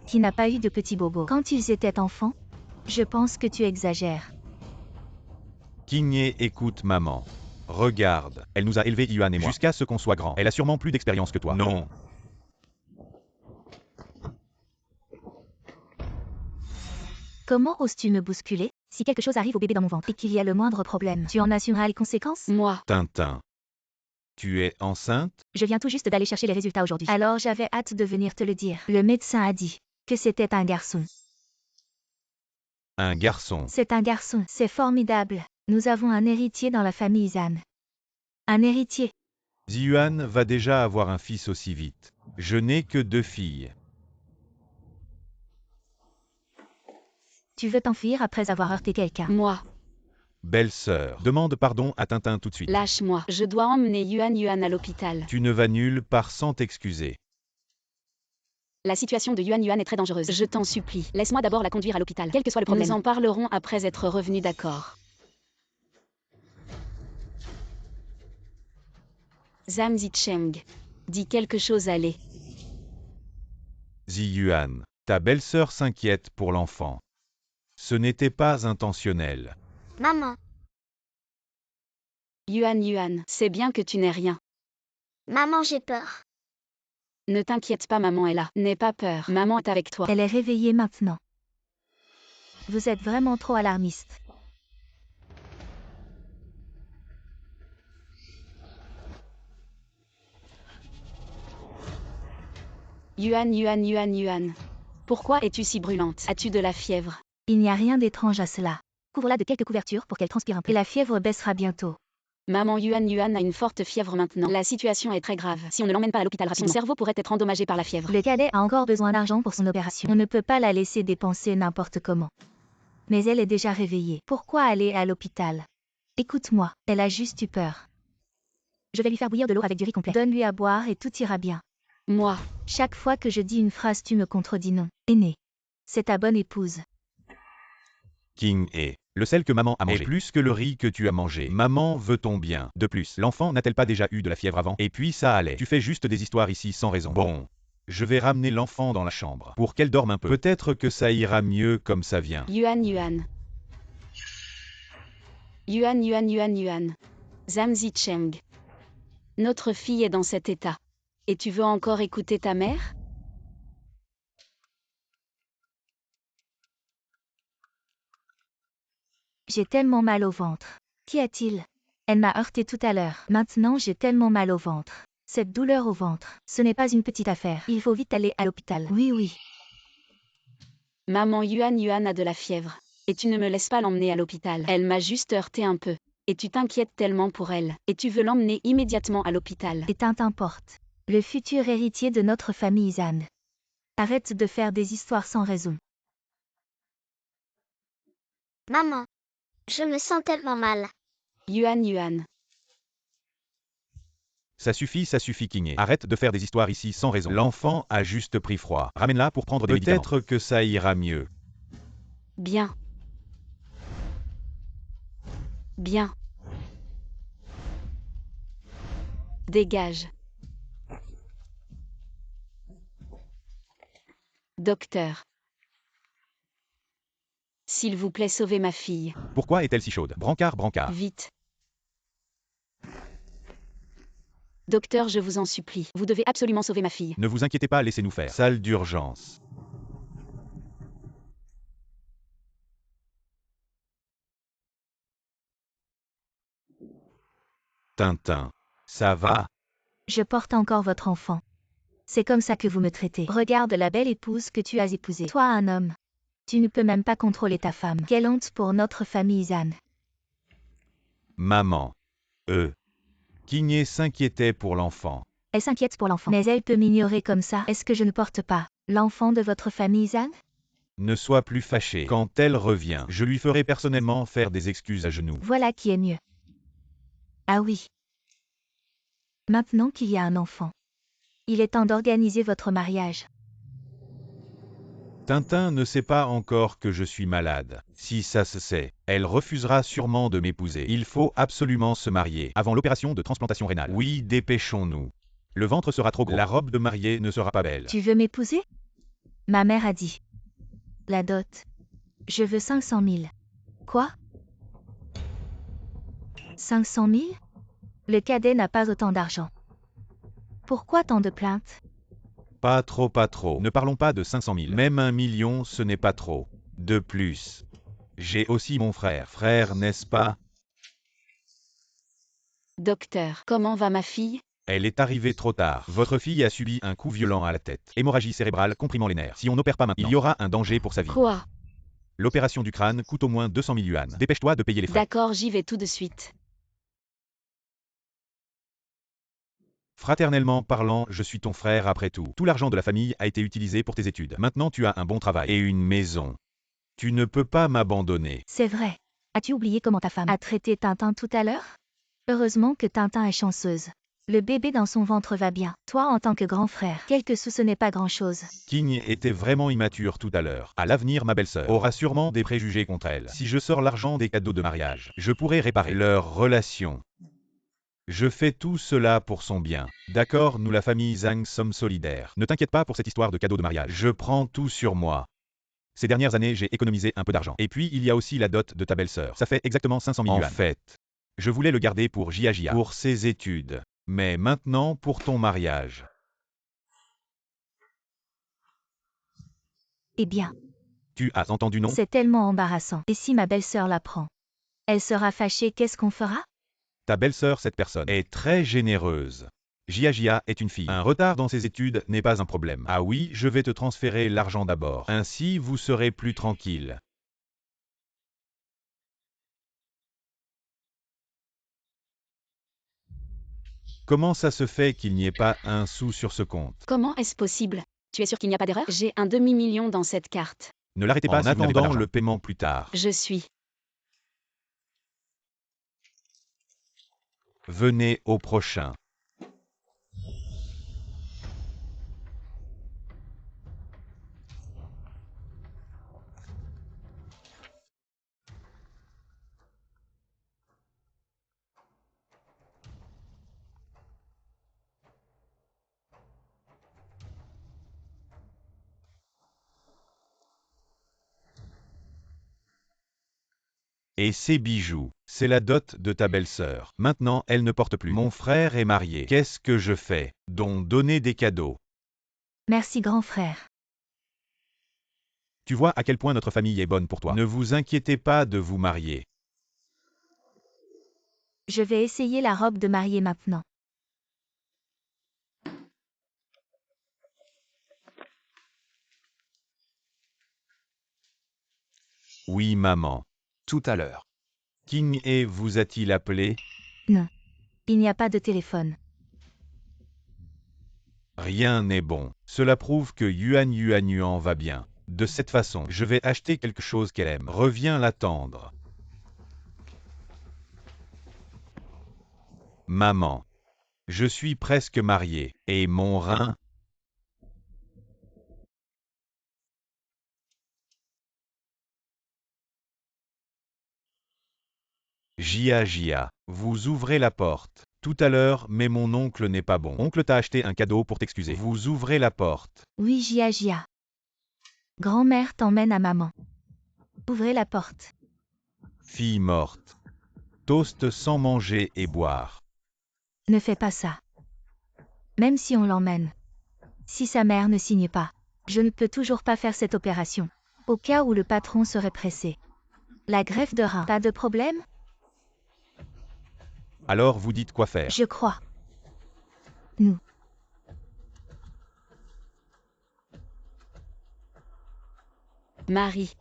[SPEAKER 3] Qui n'a pas eu de petits bobos quand ils étaient enfants? Je pense que tu exagères.
[SPEAKER 4] King écoute maman. Regarde, elle nous a élevés Yuan et moi jusqu'à ce qu'on soit grand. Elle a sûrement plus d'expérience que toi. Non.
[SPEAKER 3] Comment oses-tu me bousculer? Si quelque chose arrive au bébé dans mon ventre et qu'il y a le moindre problème, tu en assumeras les conséquences?
[SPEAKER 2] Moi.
[SPEAKER 4] Tintin. Tu es enceinte?
[SPEAKER 3] Je viens tout juste d'aller chercher les résultats aujourd'hui. Alors j'avais hâte de venir te le dire. Le médecin a dit que c'était un garçon.
[SPEAKER 4] Un garçon.
[SPEAKER 3] C'est un garçon. C'est formidable. Nous avons un héritier dans la famille Zhan. Un héritier.
[SPEAKER 4] Ziyuan va déjà avoir un fils aussi vite. Je n'ai que 2 filles.
[SPEAKER 3] Tu veux t'enfuir après avoir heurté quelqu'un?
[SPEAKER 2] Moi.
[SPEAKER 4] Belle-sœur, demande pardon à Tintin tout de suite.
[SPEAKER 2] Lâche-moi. Je dois emmener Yuan à l'hôpital.
[SPEAKER 4] Tu ne vas nulle part sans t'excuser.
[SPEAKER 2] La situation de Yuan est très dangereuse. Je t'en supplie. Laisse-moi d'abord la conduire à l'hôpital. Quel que soit le problème. Nous en parlerons après être revenus d'accord. Zhang Zicheng. Dis quelque chose, allez.
[SPEAKER 4] Ziyuan, ta belle-sœur s'inquiète pour l'enfant. Ce n'était pas intentionnel.
[SPEAKER 1] Maman.
[SPEAKER 2] Yuan, c'est bien que tu n'aies rien.
[SPEAKER 1] Maman, j'ai peur.
[SPEAKER 2] Ne t'inquiète pas, maman est là. N'aie pas peur. Maman est avec toi.
[SPEAKER 3] Elle est réveillée maintenant. Vous êtes vraiment trop alarmiste.
[SPEAKER 2] Yuan. Pourquoi es-tu si brûlante? As-tu de la fièvre?
[SPEAKER 3] Il n'y a rien d'étrange à cela. Couvre-la de quelques couvertures pour qu'elle transpire un peu. Et la fièvre baissera bientôt.
[SPEAKER 2] Maman Yuan a une forte fièvre maintenant. La situation est très grave. Si on ne l'emmène pas à l'hôpital rapidement, son cerveau pourrait être endommagé par la fièvre.
[SPEAKER 3] Le cadet a encore besoin d'argent pour son opération. On ne peut pas la laisser dépenser n'importe comment. Mais elle est déjà réveillée. Pourquoi aller à l'hôpital? Écoute-moi, elle a juste eu peur. Je vais lui faire bouillir de l'eau avec du riz complet. Donne-lui à boire et tout ira bien.
[SPEAKER 2] Moi.
[SPEAKER 3] Chaque fois que je dis une phrase, tu me contredis non. Aîné. C'est ta bonne épouse.
[SPEAKER 4] King le sel que maman a mangé est plus que le riz que tu as mangé. Maman veut ton bien. De plus, l'enfant n'a-t-elle pas déjà eu de la fièvre avant? Et puis ça allait. Tu fais juste des histoires ici sans raison. Bon. Je vais ramener l'enfant dans la chambre pour qu'elle dorme un peu. Peut-être que ça ira mieux comme ça vient.
[SPEAKER 2] Yuan. Zhang Zicheng. Notre fille est dans cet état. Et tu veux encore écouter ta mère?
[SPEAKER 3] J'ai tellement mal au ventre. Qu'y a-t-il? Elle m'a heurté tout à l'heure. Maintenant j'ai tellement mal au ventre. Cette douleur au ventre, ce n'est pas une petite affaire. Il faut vite aller à l'hôpital. Oui.
[SPEAKER 2] Maman Yuan a de la fièvre. Et tu ne me laisses pas l'emmener à l'hôpital. Elle m'a juste heurté un peu. Et tu t'inquiètes tellement pour elle. Et tu veux l'emmener immédiatement à l'hôpital.
[SPEAKER 3] Et Tintin porte. Le futur héritier de notre famille Zan. Arrête de faire des histoires sans raison.
[SPEAKER 1] Maman, je me sens tellement mal.
[SPEAKER 2] Yuan.
[SPEAKER 4] Ça suffit, Kingé. Arrête de faire des histoires ici sans raison. L'enfant a juste pris froid. Ramène-la pour prendre des médicaments. Peut-être que ça ira mieux.
[SPEAKER 2] Bien. Dégage. Docteur. S'il vous plaît, sauvez ma fille.
[SPEAKER 4] Pourquoi est-elle si chaude? Brancard.
[SPEAKER 2] Vite. Docteur, je vous en supplie. Vous devez absolument sauver ma fille.
[SPEAKER 4] Ne vous inquiétez pas, laissez-nous faire. Salle d'urgence. Tintin. Ça va?
[SPEAKER 3] Je porte encore votre enfant. C'est comme ça que vous me traitez. Regarde la belle épouse que tu as épousée. Toi, un homme. Tu ne peux même pas contrôler ta femme. Quelle honte pour notre famille Zan.
[SPEAKER 4] Maman. Kingé s'inquiétait pour l'enfant.
[SPEAKER 3] Elle s'inquiète pour l'enfant. Mais elle peut m'ignorer comme ça. Est-ce que je ne porte pas l'enfant de votre famille Zan?
[SPEAKER 4] Ne sois plus fâché. Quand elle revient, je lui ferai personnellement faire des excuses à genoux.
[SPEAKER 3] Voilà qui est mieux. Ah oui. Maintenant qu'il y a un enfant. Il est temps d'organiser votre mariage.
[SPEAKER 4] Tintin ne sait pas encore que je suis malade. Si ça se sait, elle refusera sûrement de m'épouser. Il faut absolument se marier avant l'opération de transplantation rénale. Oui, dépêchons-nous. Le ventre sera trop gros. La robe de mariée ne sera pas belle.
[SPEAKER 3] Tu veux m'épouser? Ma mère a dit. La dot. Je veux 500 000. Quoi? 500 000? Le cadet n'a pas autant d'argent. Pourquoi tant de plaintes?
[SPEAKER 4] Pas trop. Ne parlons pas de 500 000. Même 1 million, ce n'est pas trop. De plus, j'ai aussi mon frère. Frère, n'est-ce pas?
[SPEAKER 2] Docteur, comment va ma fille?
[SPEAKER 4] Elle est arrivée trop tard. Votre fille a subi un coup violent à la tête. Hémorragie cérébrale comprimant les nerfs. Si on n'opère pas maintenant, il y aura un danger pour sa vie.
[SPEAKER 2] Quoi?
[SPEAKER 4] L'opération du crâne coûte au moins 200 000 yuan. Dépêche-toi de payer les frais.
[SPEAKER 2] D'accord, j'y vais tout de suite.
[SPEAKER 4] Fraternellement parlant, je suis ton frère après tout. Tout l'argent de la famille a été utilisé pour tes études. Maintenant tu as un bon travail et une maison. Tu ne peux pas m'abandonner.
[SPEAKER 3] C'est vrai. As-tu oublié comment ta femme a traité Tintin tout à l'heure? Heureusement que Tintin est chanceuse. Le bébé dans son ventre va bien. Toi en tant que grand frère, quelques sous ce n'est pas grand-chose.
[SPEAKER 4] King était vraiment immature tout à l'heure. À l'avenir, ma belle-sœur aura sûrement des préjugés contre elle. Si je sors l'argent des cadeaux de mariage, je pourrai réparer leur relation. Je fais tout cela pour son bien. D'accord, nous la famille Zhang sommes solidaires. Ne t'inquiète pas pour cette histoire de cadeaux de mariage. Je prends tout sur moi. Ces dernières années, j'ai économisé un peu d'argent. Et puis, il y a aussi la dot de ta belle-sœur. Ça fait exactement 500 000 yuan. En fait, je voulais le garder pour Jia pour ses études. Mais maintenant, pour ton mariage.
[SPEAKER 3] Eh bien,
[SPEAKER 4] Tu as entendu non?
[SPEAKER 3] c'est tellement embarrassant. Et si ma belle-sœur l'apprend? Elle sera fâchée, qu'est-ce qu'on fera?
[SPEAKER 4] Ta belle-sœur, cette personne, est très généreuse. Jia est une fille. Un retard dans ses études n'est pas un problème. Ah oui, je vais te transférer l'argent d'abord. Ainsi, vous serez plus tranquille. Comment ça se fait qu'il n'y ait pas un sou sur ce compte?
[SPEAKER 2] Comment est-ce possible? Tu es sûr qu'il n'y a pas d'erreur? J'ai un demi-million dans cette carte.
[SPEAKER 4] Ne l'arrêtez pas en attendant le paiement plus tard.
[SPEAKER 2] Je suis.
[SPEAKER 4] Venez au prochain. Et ces bijoux, c'est la dot de ta belle-sœur. Maintenant, elle ne porte plus. Mon frère est marié. Qu'est-ce que je fais? Donc donner des cadeaux.
[SPEAKER 3] Merci grand frère.
[SPEAKER 4] Tu vois à quel point notre famille est bonne pour toi. Ne vous inquiétez pas de vous marier.
[SPEAKER 3] Je vais essayer la robe de mariée maintenant.
[SPEAKER 4] Oui, maman.
[SPEAKER 5] Tout à l'heure.
[SPEAKER 4] King et vous a-t-il appelé?
[SPEAKER 3] Non. Il n'y a pas de téléphone.
[SPEAKER 4] Rien n'est bon. Cela prouve que Yuan va bien. De cette façon, je vais acheter quelque chose qu'elle aime. Reviens l'attendre. Maman. Je suis presque marié. Et mon rein? Jia, vous ouvrez la porte. Tout à l'heure, mais mon oncle n'est pas bon. Oncle t'a acheté un cadeau pour t'excuser. Vous ouvrez la porte.
[SPEAKER 3] Oui, Jia. Grand-mère t'emmène à maman. Ouvrez la porte.
[SPEAKER 4] Fille morte. Toast sans manger et boire.
[SPEAKER 3] Ne fais pas ça. Même si on l'emmène. Si sa mère ne signe pas, je ne peux toujours pas faire cette opération. Au cas où le patron serait pressé. La greffe de rein. Pas de problème?
[SPEAKER 4] Alors vous dites quoi faire?
[SPEAKER 3] Je crois. Nous.
[SPEAKER 2] Marie.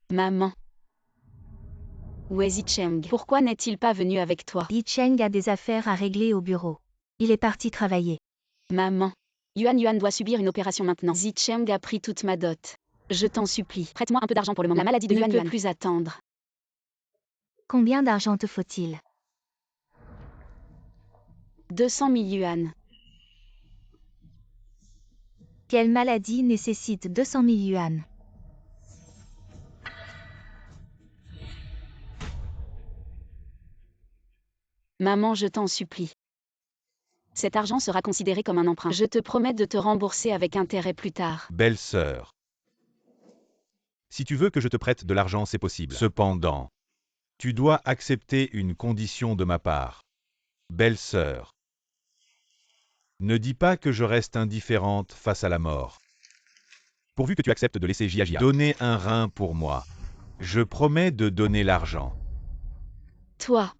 [SPEAKER 2] Maman. Où est Zicheng? Pourquoi n'est-il pas venu avec toi?
[SPEAKER 3] Yi Cheng a des affaires à régler au bureau. Il est parti travailler.
[SPEAKER 2] Maman. Yuan doit subir une opération maintenant. Zicheng a pris toute ma dot. Je t'en supplie. Prête-moi un peu d'argent pour le moment. La maladie de Yuan ne peut plus attendre.
[SPEAKER 3] Combien d'argent te faut-il?
[SPEAKER 2] 200 000 yuan.
[SPEAKER 3] Quelle maladie nécessite 200 000 yuan?
[SPEAKER 2] Maman, je t'en supplie. Cet argent sera considéré comme un emprunt. Je te promets de te rembourser avec intérêt plus tard.
[SPEAKER 4] Belle-sœur. Si tu veux que je te prête de l'argent, c'est possible. Cependant, tu dois accepter une condition de ma part. Belle-sœur. Ne dis pas que je reste indifférente face à la mort. Pourvu que tu acceptes de laisser Jia donner un rein pour moi. Je promets de donner l'argent.
[SPEAKER 2] Toi.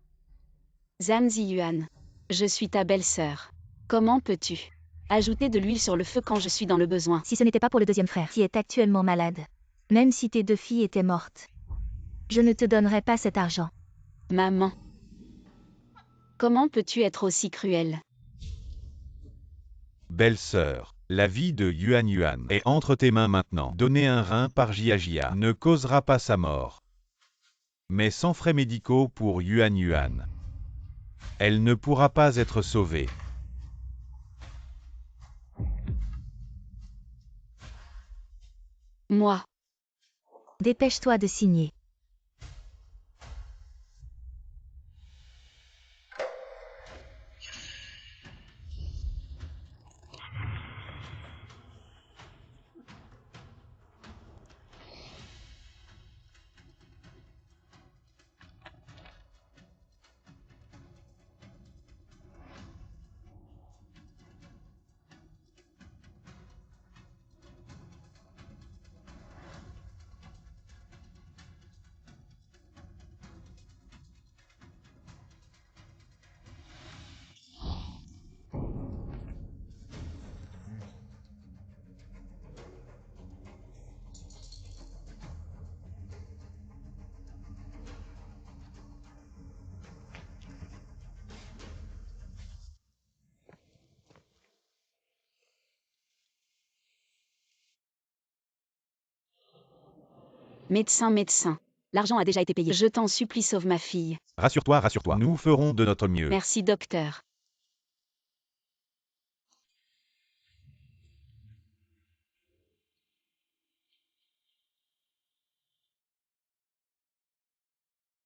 [SPEAKER 2] Zhang Ziyuan. Je suis ta belle-sœur. Comment peux-tu ajouter de l'huile sur le feu quand je suis dans le besoin?
[SPEAKER 3] Si ce n'était pas pour le deuxième frère qui est actuellement malade, même si tes 2 filles étaient mortes, je ne te donnerais pas cet argent.
[SPEAKER 2] Maman. Comment peux-tu être aussi cruelle?
[SPEAKER 4] Belle-sœur, la vie de Yuan est entre tes mains maintenant. Donner un rein par Jia ne causera pas sa mort. Mais sans frais médicaux pour Yuan, elle ne pourra pas être sauvée.
[SPEAKER 2] Moi.
[SPEAKER 3] Dépêche-toi de signer.
[SPEAKER 2] Médecin. L'argent a déjà été payé. Je t'en supplie, sauve ma fille.
[SPEAKER 4] Rassure-toi. Nous ferons de notre mieux.
[SPEAKER 2] Merci, docteur.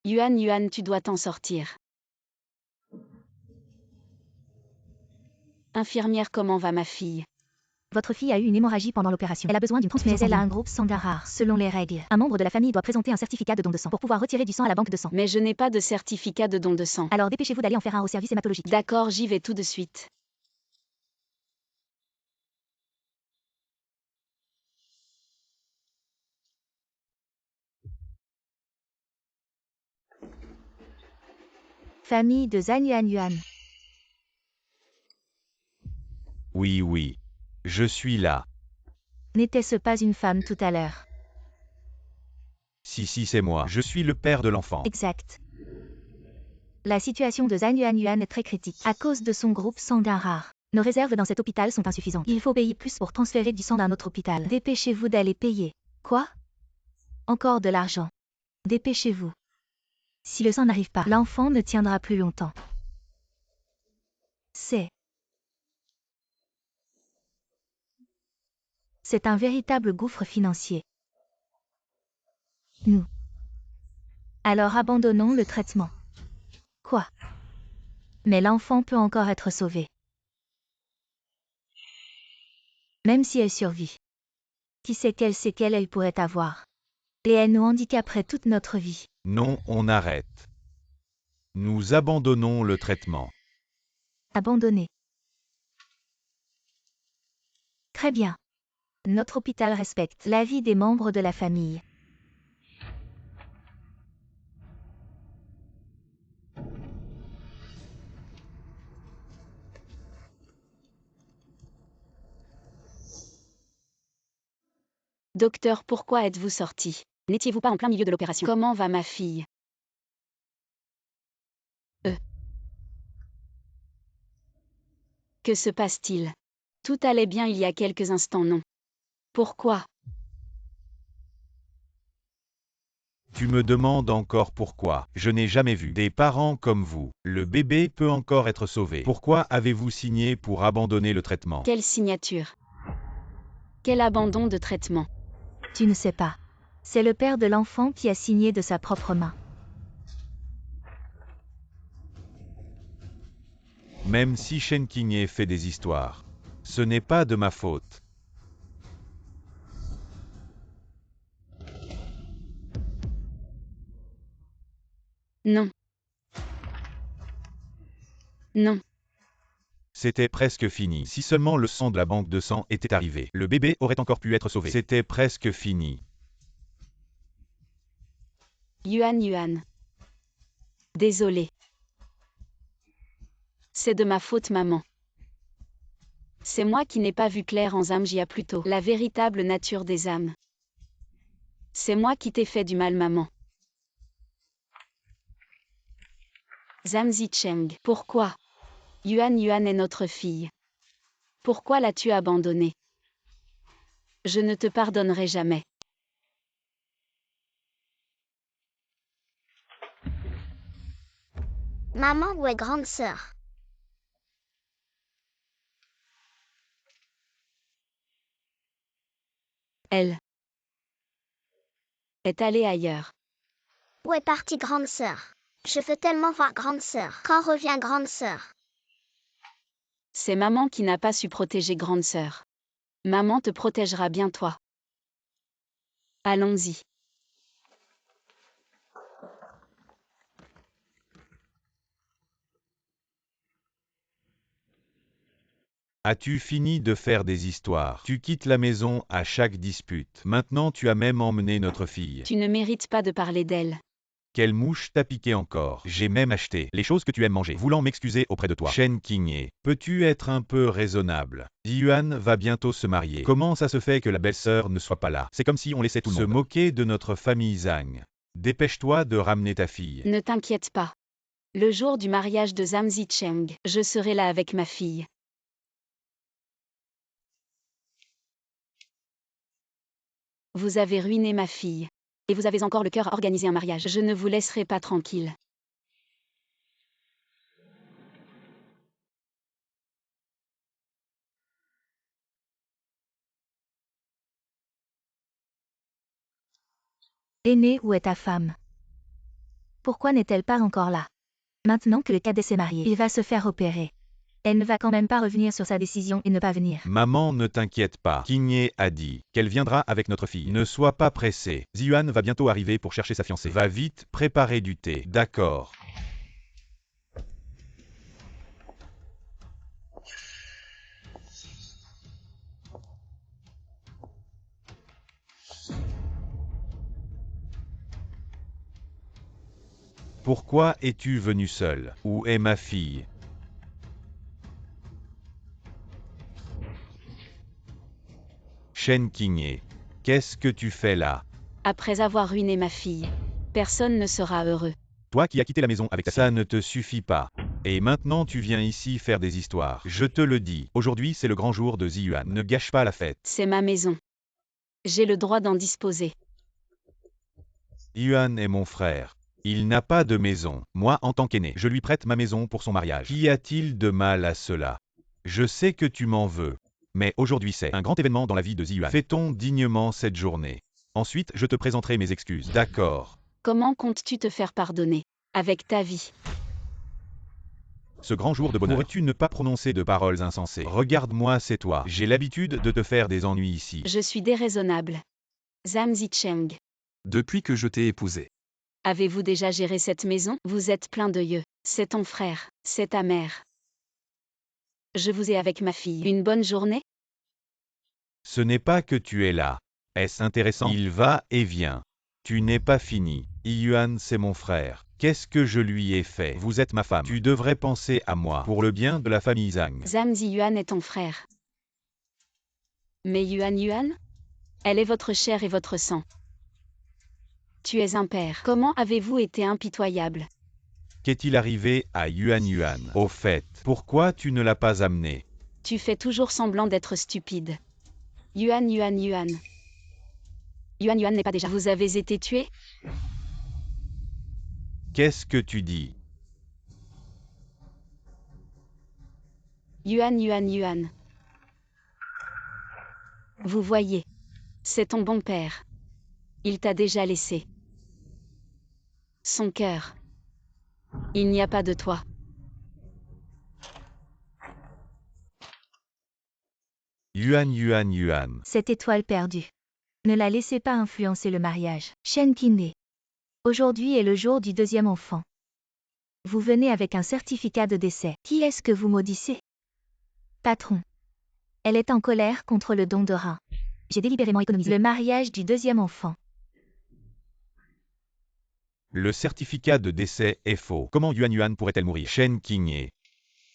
[SPEAKER 2] Yuan, tu dois t'en sortir. Infirmière, comment va ma fille?
[SPEAKER 3] Votre fille a eu une hémorragie pendant l'opération. Elle a besoin d'une transfusion. Mais elle a un groupe sanguin rare, selon les règles. Un membre de la famille doit présenter un certificat de don de sang pour pouvoir retirer du sang à la banque de sang.
[SPEAKER 2] Mais je n'ai pas de certificat de don de sang.
[SPEAKER 3] Alors dépêchez-vous d'aller en faire un au service hématologique.
[SPEAKER 2] D'accord, j'y vais tout de suite.
[SPEAKER 3] Famille de Zhang Yuanyuan.
[SPEAKER 4] Oui, oui. Je suis là.
[SPEAKER 3] N'était-ce pas une femme tout à l'heure?
[SPEAKER 4] Si, c'est moi. Je suis le père de l'enfant.
[SPEAKER 3] Exact. La situation de Zhang Yuanyuan est très critique à cause de son groupe sanguin rare. Nos réserves dans cet hôpital sont insuffisantes. Il faut payer plus pour transférer du sang d'un autre hôpital. Dépêchez-vous d'aller payer. Quoi? Encore de l'argent. Dépêchez-vous. Si le sang n'arrive pas, l'enfant ne tiendra plus longtemps. C'est un véritable gouffre financier. Nous. Alors abandonnons le traitement. Quoi? Mais l'enfant peut encore être sauvé. Même si elle survit. Qui sait quelles séquelles elle pourrait avoir? Et elle nous handicaperait toute notre vie.
[SPEAKER 4] Non, on arrête. Nous abandonnons le traitement.
[SPEAKER 3] Abandonné. Très bien. Notre hôpital respecte l'avis des membres de la famille.
[SPEAKER 2] Docteur, pourquoi êtes-vous sorti? N'étiez-vous pas en plein milieu de l'opération? Comment va ma fille? Que se passe-t-il? Tout allait bien il y a quelques instants, non? Pourquoi?
[SPEAKER 4] Tu me demandes encore pourquoi. Je n'ai jamais vu des parents comme vous. Le bébé peut encore être sauvé. Pourquoi avez-vous signé pour abandonner le traitement?
[SPEAKER 2] Quelle signature? Quel abandon de traitement?
[SPEAKER 3] Tu ne sais pas. C'est le père de l'enfant qui a signé de sa propre main.
[SPEAKER 4] Même si Shen Qingye fait des histoires. Ce n'est pas de ma faute.
[SPEAKER 2] Non. Non.
[SPEAKER 4] C'était presque fini. Si seulement le sang de la banque de sang était arrivé, le bébé aurait encore pu être sauvé. C'était presque fini.
[SPEAKER 2] Yuan. Désolé. C'est de ma faute, maman. C'est moi qui n'ai pas vu clair en Zamjia plus tôt. La véritable nature des âmes. C'est moi qui t'ai fait du mal, maman. Zhang Zicheng. Pourquoi? Yuan est notre fille. Pourquoi l'as-tu abandonnée? Je ne te pardonnerai jamais.
[SPEAKER 1] Maman, où est grande sœur?
[SPEAKER 2] Elle est allée ailleurs.
[SPEAKER 1] Où est partie grande sœur? Je veux tellement voir grande sœur. Quand revient grande sœur?
[SPEAKER 2] C'est maman qui n'a pas su protéger grande sœur. Maman te protégera bien, toi. Allons-y.
[SPEAKER 4] As-tu fini de faire des histoires? Tu quittes la maison à chaque dispute. Maintenant tu as même emmené notre fille.
[SPEAKER 2] Tu ne mérites pas de parler d'elle.
[SPEAKER 4] Quelle mouche t'a piqué encore? J'ai même acheté les choses que tu aimes manger, voulant m'excuser auprès de toi. Shen Qingye, peux-tu être un peu raisonnable? Yuan va bientôt se marier. Comment ça se fait que la belle-sœur ne soit pas là? C'est comme si on laissait tout le monde se moquer de notre famille Zhang. Dépêche-toi de ramener ta fille.
[SPEAKER 2] Ne t'inquiète pas. Le jour du mariage de Zhang Zicheng, je serai là avec ma fille. Vous avez ruiné ma fille. Et vous avez encore le cœur à organiser un mariage. Je ne vous laisserai pas tranquille.
[SPEAKER 3] Aîné, où est ta femme? Pourquoi n'est-elle pas encore là? Maintenant que le cadet s'est marié, il va se faire opérer. Elle ne va quand même pas revenir sur sa décision et ne pas venir.
[SPEAKER 4] Maman, ne t'inquiète pas. Qingye a dit qu'elle viendra avec notre fille. Ne sois pas pressé. Ziyuan va bientôt arriver pour chercher sa fiancée. Va vite préparer du thé. D'accord. Pourquoi es-tu venu seul? Où est ma fille? Shen Qingye, qu'est-ce que tu fais là?
[SPEAKER 2] Après avoir ruiné ma fille, personne ne sera heureux.
[SPEAKER 4] Toi qui as quitté la maison avec ta fille. Ça ne te suffit pas. Et maintenant tu viens ici faire des histoires. Je te le dis, aujourd'hui c'est le grand jour de Ziyuan. Ne gâche pas la fête.
[SPEAKER 2] C'est ma maison. J'ai le droit d'en disposer.
[SPEAKER 4] Yuan est mon frère. Il n'a pas de maison. Moi, en tant qu'aîné, je lui prête ma maison pour son mariage. Qu'y a-t-il de mal à cela? Je sais que tu m'en veux. Mais aujourd'hui c'est un grand événement dans la vie de Ziyuan. Fêtons dignement cette journée. Ensuite, je te présenterai mes excuses. D'accord.
[SPEAKER 2] Comment comptes-tu te faire pardonner? Avec ta vie.
[SPEAKER 4] Ce grand jour de bonheur, pourrais-tu ne pas prononcer de paroles insensées? Regarde-moi, c'est toi. J'ai l'habitude de te faire des ennuis ici.
[SPEAKER 2] Je suis déraisonnable. Zhang Zicheng.
[SPEAKER 5] Depuis que je t'ai épousé.
[SPEAKER 2] Avez-vous déjà géré cette maison? Vous êtes plein d'œilleux. C'est ton frère, c'est ta mère. Je vous ai avec ma fille. Une bonne journée?
[SPEAKER 4] Ce n'est pas que tu es là. Est-ce intéressant? Il va et vient. Tu n'es pas fini. Yuan, c'est mon frère. Qu'est-ce que je lui ai fait? Vous êtes ma femme. Tu devrais penser à moi, pour le bien de la famille Zhang.
[SPEAKER 2] Zhang Ziyuan est ton frère. Mais Yuan, elle est votre chair et votre sang. Tu es un père. Comment avez-vous été impitoyable?
[SPEAKER 4] Qu'est-il arrivé à Yuan? Au fait, pourquoi tu ne l'as pas amené?
[SPEAKER 2] Tu fais toujours semblant d'être stupide. Yuan. Yuan n'est pas déjà. Vous avez été tué?
[SPEAKER 4] Qu'est-ce que tu dis?
[SPEAKER 2] Yuan. Vous voyez. C'est ton bon père. Il t'a déjà laissé. Son cœur. Il n'y a pas de toi.
[SPEAKER 4] Yuan.
[SPEAKER 3] Cette étoile perdue. Ne la laissez pas influencer le mariage. Shen Qingye. Aujourd'hui est le jour du deuxième enfant. Vous venez avec un certificat de décès. Qui est-ce que vous maudissez? Patron. Elle est en colère contre le don de rein. J'ai délibérément économisé le mariage du deuxième enfant.
[SPEAKER 4] Le certificat de décès est faux. Comment Yuan pourrait-elle mourir? Shen Qingye.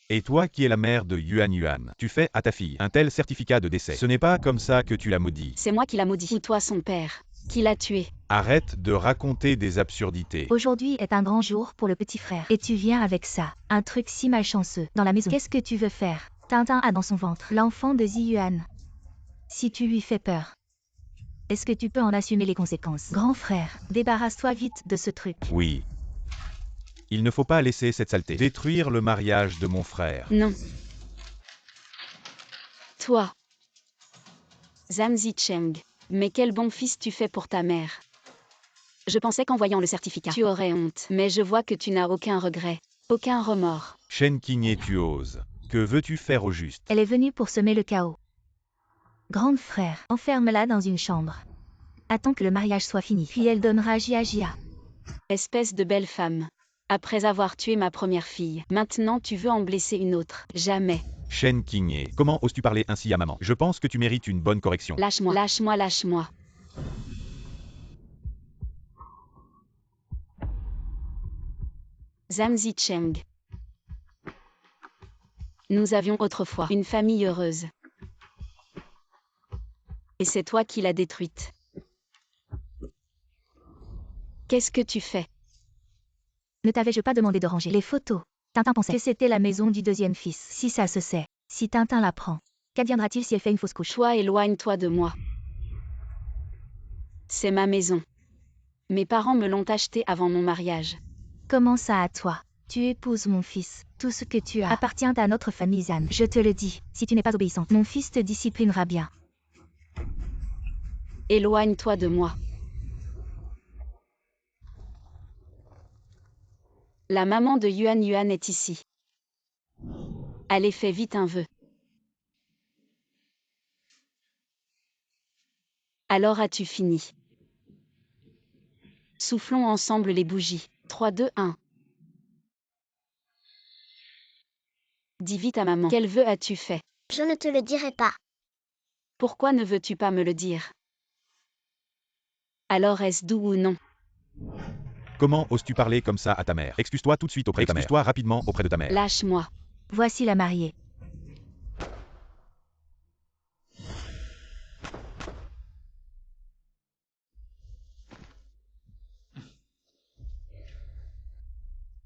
[SPEAKER 4] Et toi qui es la mère de Yuan, tu fais à ta fille un tel certificat de décès. Ce n'est pas comme ça que tu l'as maudit.
[SPEAKER 2] C'est moi qui l'a maudit. Ou toi son père, qui l'a tué.
[SPEAKER 4] Arrête de raconter des absurdités.
[SPEAKER 3] Aujourd'hui est un grand jour pour le petit frère. Et tu viens avec ça. Un truc si malchanceux. Dans la maison. Qu'est-ce que tu veux faire? Tintin a dans son ventre l'enfant de Ziyuan. Si tu lui fais peur, est-ce que tu peux en assumer les conséquences? Grand frère, débarrasse-toi vite de ce truc.
[SPEAKER 4] Oui. Il ne faut pas laisser cette saleté détruire le mariage de mon frère.
[SPEAKER 2] Non. Toi. Zhang Zicheng. Mais quel bon fils tu fais pour ta mère. Je pensais qu'en voyant le certificat, tu aurais honte. Mais je vois que tu n'as aucun regret, aucun remords.
[SPEAKER 4] Shen Qingye, tu oses. Que veux-tu faire au juste?
[SPEAKER 3] Elle est venue pour semer le chaos. Grande frère, enferme-la dans une chambre. Attends que le mariage soit fini, puis elle donnera Jia.
[SPEAKER 2] Espèce de belle femme. Après avoir tué ma première fille, maintenant tu veux en blesser une autre. Jamais.
[SPEAKER 4] Shen Qingye, comment oses-tu parler ainsi à maman? Je pense que tu mérites une bonne correction.
[SPEAKER 2] Lâche-moi. Zhang Zicheng. Nous avions autrefois une famille heureuse. Et c'est toi qui l'as détruite. Qu'est-ce que tu fais?
[SPEAKER 3] Ne t'avais-je pas demandé de ranger les photos? Tintin pensait que c'était la maison du deuxième fils. Si ça se sait, si Tintin l'apprend, qu'adviendra-t-il si elle fait une fausse couche?
[SPEAKER 2] Toi, éloigne-toi de moi. C'est ma maison. Mes parents me l'ont achetée avant mon mariage.
[SPEAKER 3] Comment ça à toi? Tu épouses mon fils. Tout ce que tu as appartient à notre famille Zhan. Je te le dis, si tu n'es pas obéissante, mon fils te disciplinera bien.
[SPEAKER 2] Éloigne-toi de moi. La maman de Yuan est ici. Allez, fais vite un vœu. Alors as-tu fini? Soufflons ensemble les bougies. 3, 2, 1. Dis vite à maman. Quel vœu as-tu fait?
[SPEAKER 1] Je ne te le dirai pas.
[SPEAKER 2] Pourquoi ne veux-tu pas me le dire? Alors est-ce doux ou non?
[SPEAKER 4] Comment oses-tu parler comme ça à ta mère? Excuse-toi tout de suite auprès de ta mère. Excuse-toi rapidement auprès de ta mère.
[SPEAKER 2] Lâche-moi.
[SPEAKER 3] Voici la mariée.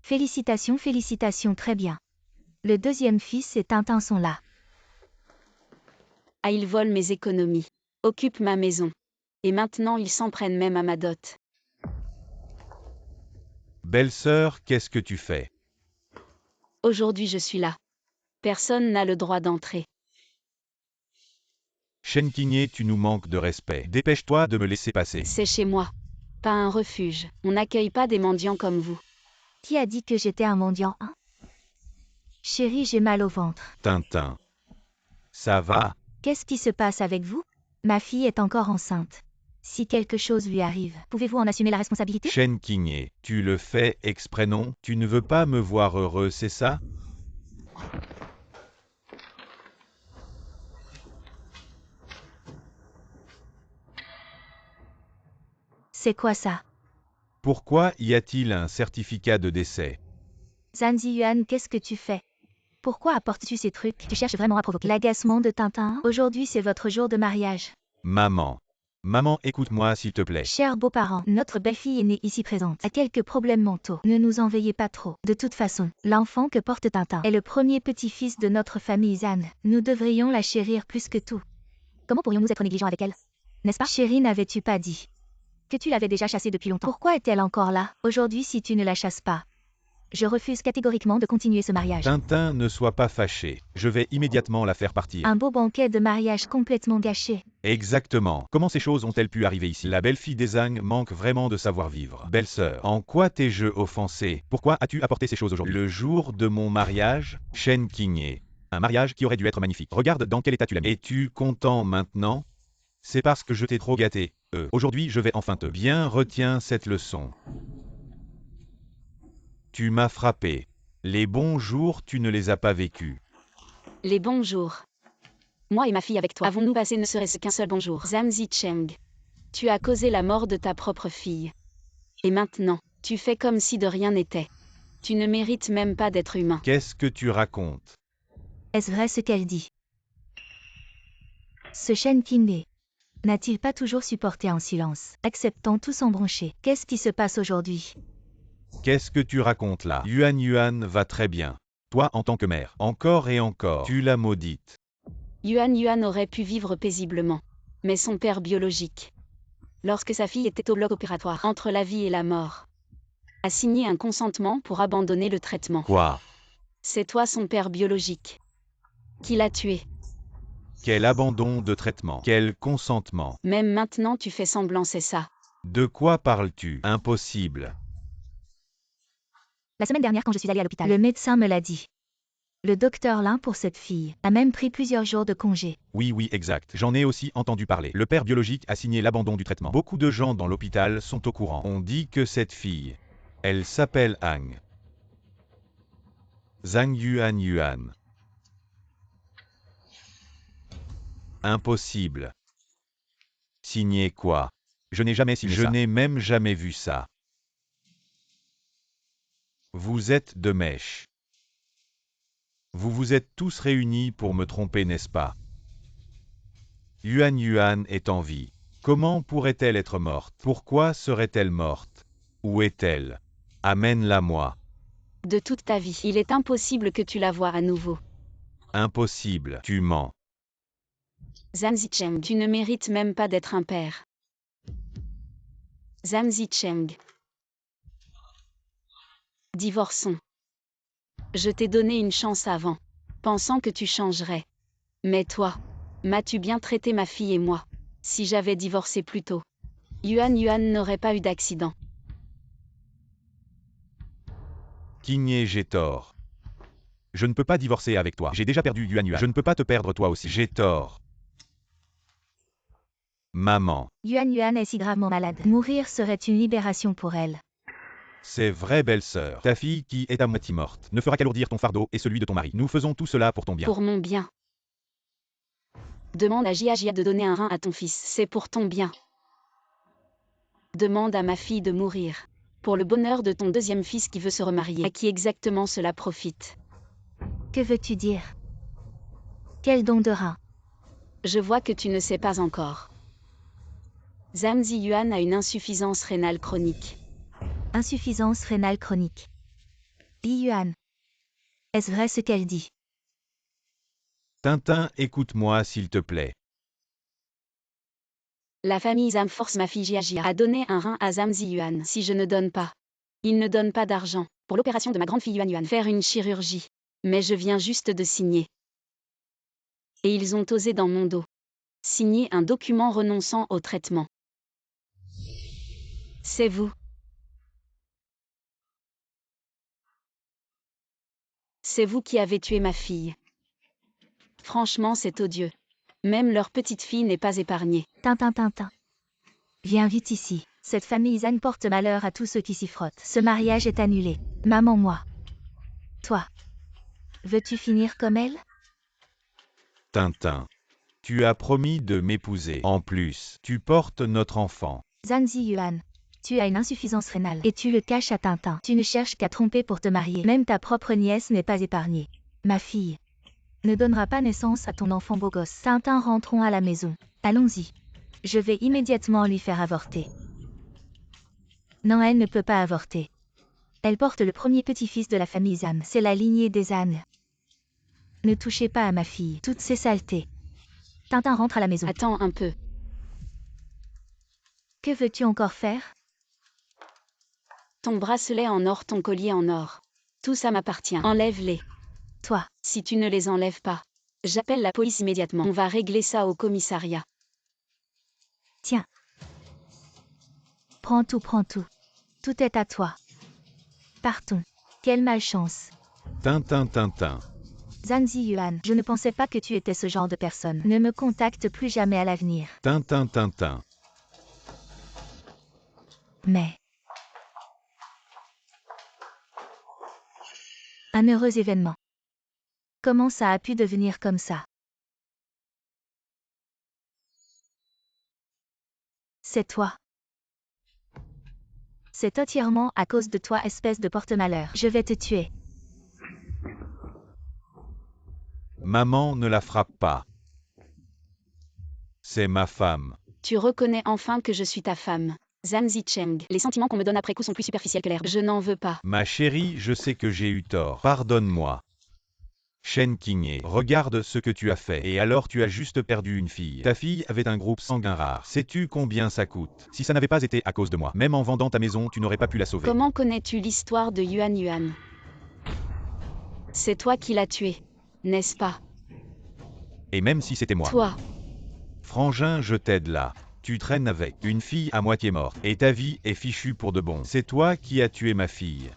[SPEAKER 3] Félicitations, félicitations, très bien. Le deuxième fils et Tintin sont là.
[SPEAKER 2] Ah, ils volent mes économies. Occupent ma maison. Et maintenant ils s'en prennent même à ma dot.
[SPEAKER 4] Belle-sœur, qu'est-ce que tu fais?
[SPEAKER 2] Aujourd'hui je suis là. Personne n'a le droit d'entrer.
[SPEAKER 4] Shenkinye, tu nous manques de respect. Dépêche-toi de me laisser passer.
[SPEAKER 2] C'est chez moi. Pas un refuge. On n'accueille pas des mendiants comme vous.
[SPEAKER 3] Qui a dit que j'étais un mendiant, hein? Chérie, j'ai mal au ventre.
[SPEAKER 4] Tintin. Ça va?
[SPEAKER 3] Qu'est-ce qui se passe avec vous? Ma fille est encore enceinte. Si quelque chose lui arrive, pouvez-vous en assumer la responsabilité?
[SPEAKER 4] Shenkinye, tu le fais exprès non? Tu ne veux pas me voir heureux, c'est ça?
[SPEAKER 3] C'est quoi ça?
[SPEAKER 4] Pourquoi y a-t-il un certificat de décès?
[SPEAKER 3] Zhan Ziyuan, qu'est-ce que tu fais? Pourquoi apportes-tu ces trucs? Tu cherches vraiment à provoquer l'agacement de Tintin? Aujourd'hui, c'est votre jour de mariage.
[SPEAKER 4] Maman. Maman, écoute-moi s'il te plaît.
[SPEAKER 3] Chers beaux-parents, notre belle-fille aînée ici présente a quelques problèmes mentaux. Ne nous en veuillez pas trop. De toute façon, l'enfant que porte Tintin est le premier petit-fils de notre famille Zhan. Nous devrions la chérir plus que tout. Comment pourrions-nous être négligents avec elle? N'est-ce pas? Chérie, n'avais-tu pas dit que tu l'avais déjà chassée depuis longtemps? Pourquoi est-elle encore là? Aujourd'hui, si tu ne la chasses pas, je refuse catégoriquement de continuer ce mariage.
[SPEAKER 4] Tintin, ne sois pas fâché. Je vais immédiatement la faire partir.
[SPEAKER 3] Un beau banquet de mariage complètement gâché.
[SPEAKER 4] Exactement. Comment ces choses ont-elles pu arriver ici? La belle-fille des Zhang manque vraiment de savoir-vivre. Belle-sœur, en quoi t'ai-je offensé? Pourquoi as-tu apporté ces choses aujourd'hui? Le jour de mon mariage, Shenkinye. Un mariage qui aurait dû être magnifique. Regarde dans quel état tu l'as mis. Es-tu content maintenant? C'est parce que je t'ai trop gâté. Aujourd'hui, je vais enfin te... Bien, retiens cette leçon. Tu m'as frappé. Les bons jours, tu ne les as pas vécus.
[SPEAKER 2] Les bons jours. Moi et ma fille avec toi avons-nous passé ne serait-ce qu'un seul bonjour? Zhan Zicheng. Tu as causé la mort de ta propre fille. Et maintenant, tu fais comme si de rien n'était. Tu ne mérites même pas d'être humain.
[SPEAKER 4] Qu'est-ce que tu racontes?
[SPEAKER 3] Est-ce vrai ce qu'elle dit? Ce Shenkinye n'a-t-il pas toujours supporté en silence, acceptant tout sans broncher? Qu'est-ce qui se passe aujourd'hui?
[SPEAKER 4] Qu'est-ce que tu racontes là? Yuan va très bien. Toi en tant que mère, encore et encore, tu l'as maudite.
[SPEAKER 2] Yuan aurait pu vivre paisiblement. Mais son père biologique, lorsque sa fille était au bloc opératoire entre la vie et la mort, a signé un consentement pour abandonner le traitement.
[SPEAKER 4] Quoi?
[SPEAKER 2] C'est toi son père biologique qui l'a tué.
[SPEAKER 4] Quel abandon de traitement? Quel consentement?
[SPEAKER 2] Même maintenant tu fais semblant, c'est ça.
[SPEAKER 4] De quoi parles-tu? Impossible.
[SPEAKER 3] La semaine dernière quand je suis allée à l'hôpital, le médecin me l'a dit. Le docteur Lin pour cette fille a même pris plusieurs jours de congé.
[SPEAKER 4] Oui, exact. J'en ai aussi entendu parler. Le père biologique a signé l'abandon du traitement. Beaucoup de gens dans l'hôpital sont au courant. On dit que cette fille, elle s'appelle Hang. Zhang Yuan. Impossible. Signer quoi? Je n'ai jamais signé ça. Je n'ai même jamais vu ça. Vous êtes de mèche. Vous vous êtes tous réunis pour me tromper, n'est-ce pas? Yuan est en vie. Comment pourrait-elle être morte? Pourquoi serait-elle morte? Où est-elle? Amène-la-moi.
[SPEAKER 2] De toute ta vie, il est impossible que tu la voies à nouveau.
[SPEAKER 4] Impossible, tu mens.
[SPEAKER 2] Zhan Zicheng, tu ne mérites même pas d'être un père. Zhan Zicheng. Divorçons. Je t'ai donné une chance avant, pensant que tu changerais. Mais toi, m'as-tu bien traité ma fille et moi? Si j'avais divorcé plus tôt, Yuan n'aurait pas eu d'accident.
[SPEAKER 4] Kinye, j'ai tort. Je ne peux pas divorcer avec toi. J'ai déjà perdu Yuan. Je ne peux pas te perdre toi aussi. J'ai tort. Maman.
[SPEAKER 3] Yuan est si gravement malade. Mourir serait une libération pour elle.
[SPEAKER 4] C'est vrai, belle-sœur. Ta fille, qui est à moitié morte, ne fera qu'alourdir ton fardeau et celui de ton mari. Nous faisons tout cela pour ton bien.
[SPEAKER 2] Pour mon bien. Demande à Jia de donner un rein à ton fils, c'est pour ton bien. Demande à ma fille de mourir. Pour le bonheur de ton deuxième fils qui veut se remarier. À qui exactement cela profite?
[SPEAKER 3] Que veux-tu dire? Quel don de rein?
[SPEAKER 2] Je vois que tu ne sais pas encore. Zhang Ziyuan a une insuffisance rénale chronique.
[SPEAKER 3] Insuffisance rénale chronique. Yuan. Est-ce vrai ce qu'elle dit?
[SPEAKER 4] Tintin, écoute-moi s'il te plaît.
[SPEAKER 2] La famille Zhang force ma fille Jiajia à donner un rein à Zhang Ziyuan. Si je ne donne pas, il ne donne pas d'argent pour l'opération de ma grande fille Yuan Yuan. Faire une chirurgie. Mais je viens juste de signer. Et ils ont osé dans mon dos signer un document renonçant au traitement. C'est vous. C'est vous qui avez tué ma fille. Franchement, c'est odieux. Même leur petite fille n'est pas épargnée.
[SPEAKER 3] Tintin. Viens vite ici. Cette famille Zhang porte malheur à tous ceux qui s'y frottent. Ce mariage est annulé. Maman, moi. Toi. Veux-tu finir comme elle?
[SPEAKER 4] Tintin. Tu as promis de m'épouser. En plus, tu portes notre enfant.
[SPEAKER 3] Zhang Ziyuan. Tu as une insuffisance rénale et tu le caches à Tintin. Tu ne cherches qu'à tromper pour te marier. Même ta propre nièce n'est pas épargnée. Ma fille ne donnera pas naissance à ton enfant beau gosse. Tintin, rentrons à la maison. Allons-y. Je vais immédiatement lui faire avorter. Non, elle ne peut pas avorter. Elle porte le premier petit-fils de la famille Zhang. C'est la lignée des Zhang. Ne touchez pas à ma fille. Toutes ces saletés. Tintin rentre à la maison.
[SPEAKER 2] Attends un peu.
[SPEAKER 3] Que veux-tu encore faire?
[SPEAKER 2] Ton bracelet en or, ton collier en or. Tout ça m'appartient. Enlève-les.
[SPEAKER 3] Toi.
[SPEAKER 2] Si tu ne les enlèves pas, j'appelle la police immédiatement. On va régler ça au commissariat.
[SPEAKER 3] Tiens. Prends tout. Tout est à toi. Partons. Quelle malchance.
[SPEAKER 4] Tintin.
[SPEAKER 3] Zhang Ziyuan, je ne pensais pas que tu étais ce genre de personne. Ne me contacte plus jamais à l'avenir.
[SPEAKER 4] Tintin.
[SPEAKER 3] Mais... un heureux événement. Comment ça a pu devenir comme ça? C'est toi. C'est entièrement à cause de toi, espèce de porte-malheur. Je vais te tuer.
[SPEAKER 4] Maman, ne la frappe pas. C'est ma femme.
[SPEAKER 2] Tu reconnais enfin que je suis ta femme. Zhang Zicheng. Les sentiments qu'on me donne après coup sont plus superficiels que l'herbe. Je n'en veux pas.
[SPEAKER 4] Ma chérie, je sais que j'ai eu tort. Pardonne-moi. Shen Qingye, regarde ce que tu as fait. Et alors tu as juste perdu une fille. Ta fille avait un groupe sanguin rare. Sais-tu combien ça coûte? Si ça n'avait pas été à cause de moi, même en vendant ta maison, tu n'aurais pas pu la sauver.
[SPEAKER 2] Comment connais-tu l'histoire de Yuan Yuan? C'est toi qui l'as tué, n'est-ce pas?
[SPEAKER 4] Et même si c'était moi.
[SPEAKER 2] Toi.
[SPEAKER 4] Frangin, je t'aide là. Tu traînes avec une fille à moitié morte. Et ta vie est fichue pour de bon. C'est toi qui as tué ma fille.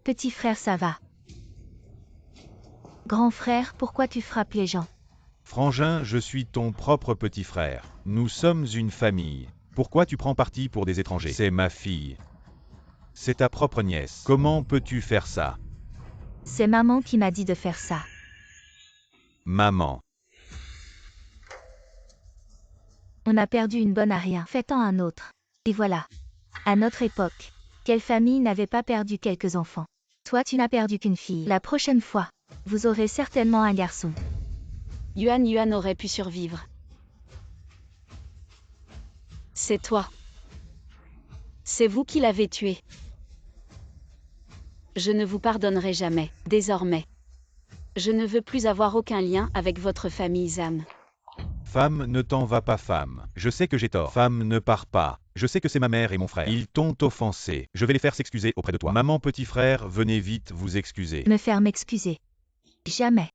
[SPEAKER 3] Petit frère, ça va. Grand frère, pourquoi tu frappes les gens?
[SPEAKER 4] Frangin, je suis ton propre petit frère. Nous sommes une famille. Pourquoi tu prends parti pour des étrangers? C'est ma fille. C'est ta propre nièce. Comment peux-tu faire ça?
[SPEAKER 3] C'est maman qui m'a dit de faire ça.
[SPEAKER 4] Maman.
[SPEAKER 3] On a perdu une bonne à rien. Fais-en un autre. Et voilà. À notre époque, quelle famille n'avait pas perdu quelques enfants? Toi, tu n'as perdu qu'une fille. La prochaine fois, vous aurez certainement un garçon.
[SPEAKER 2] Yuan Yuan aurait pu survivre. C'est toi. C'est vous qui l'avez tué. Je ne vous pardonnerai jamais, désormais. Je ne veux plus avoir aucun lien avec votre famille Zhang.
[SPEAKER 4] Femme, ne t'en va pas, femme. Je sais que j'ai tort. Femme, ne pars pas. Je sais que c'est ma mère et mon frère. Ils t'ont offensé. Je vais les faire s'excuser auprès de toi. Maman, petit frère, venez vite vous excuser.
[SPEAKER 3] Me faire m'excuser. Jamais.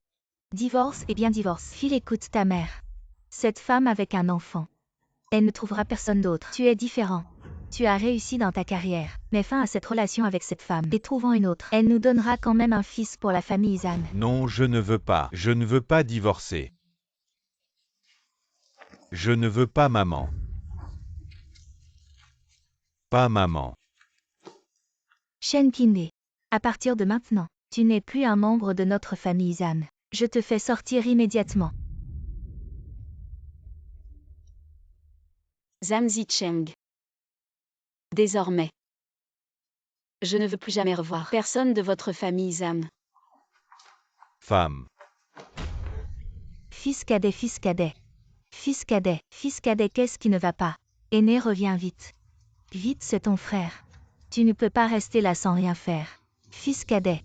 [SPEAKER 3] Divorce et bien divorce. File, écoute ta mère. Cette femme avec un enfant. Elle ne trouvera personne d'autre. Tu es différent. Tu as réussi dans ta carrière. Mets fin à cette relation avec cette femme et trouvons une autre. Elle nous donnera quand même un fils pour la famille Zhang.
[SPEAKER 4] Non, je ne veux pas. Je ne veux pas divorcer. Je ne veux pas maman. Pas maman.
[SPEAKER 3] Shen Qingye. À partir de maintenant, tu n'es plus un membre de notre famille Zhang. Je te fais sortir immédiatement.
[SPEAKER 2] Zhang Zicheng. Désormais, je ne veux plus jamais revoir personne de votre famille Zhang.
[SPEAKER 4] Femme.
[SPEAKER 3] Fils cadet, fils cadet. Fils cadet, fils cadet, qu'est-ce qui ne va pas? Aîné, reviens vite. Vite, c'est ton frère. Tu ne peux pas rester là sans rien faire. Fils cadet.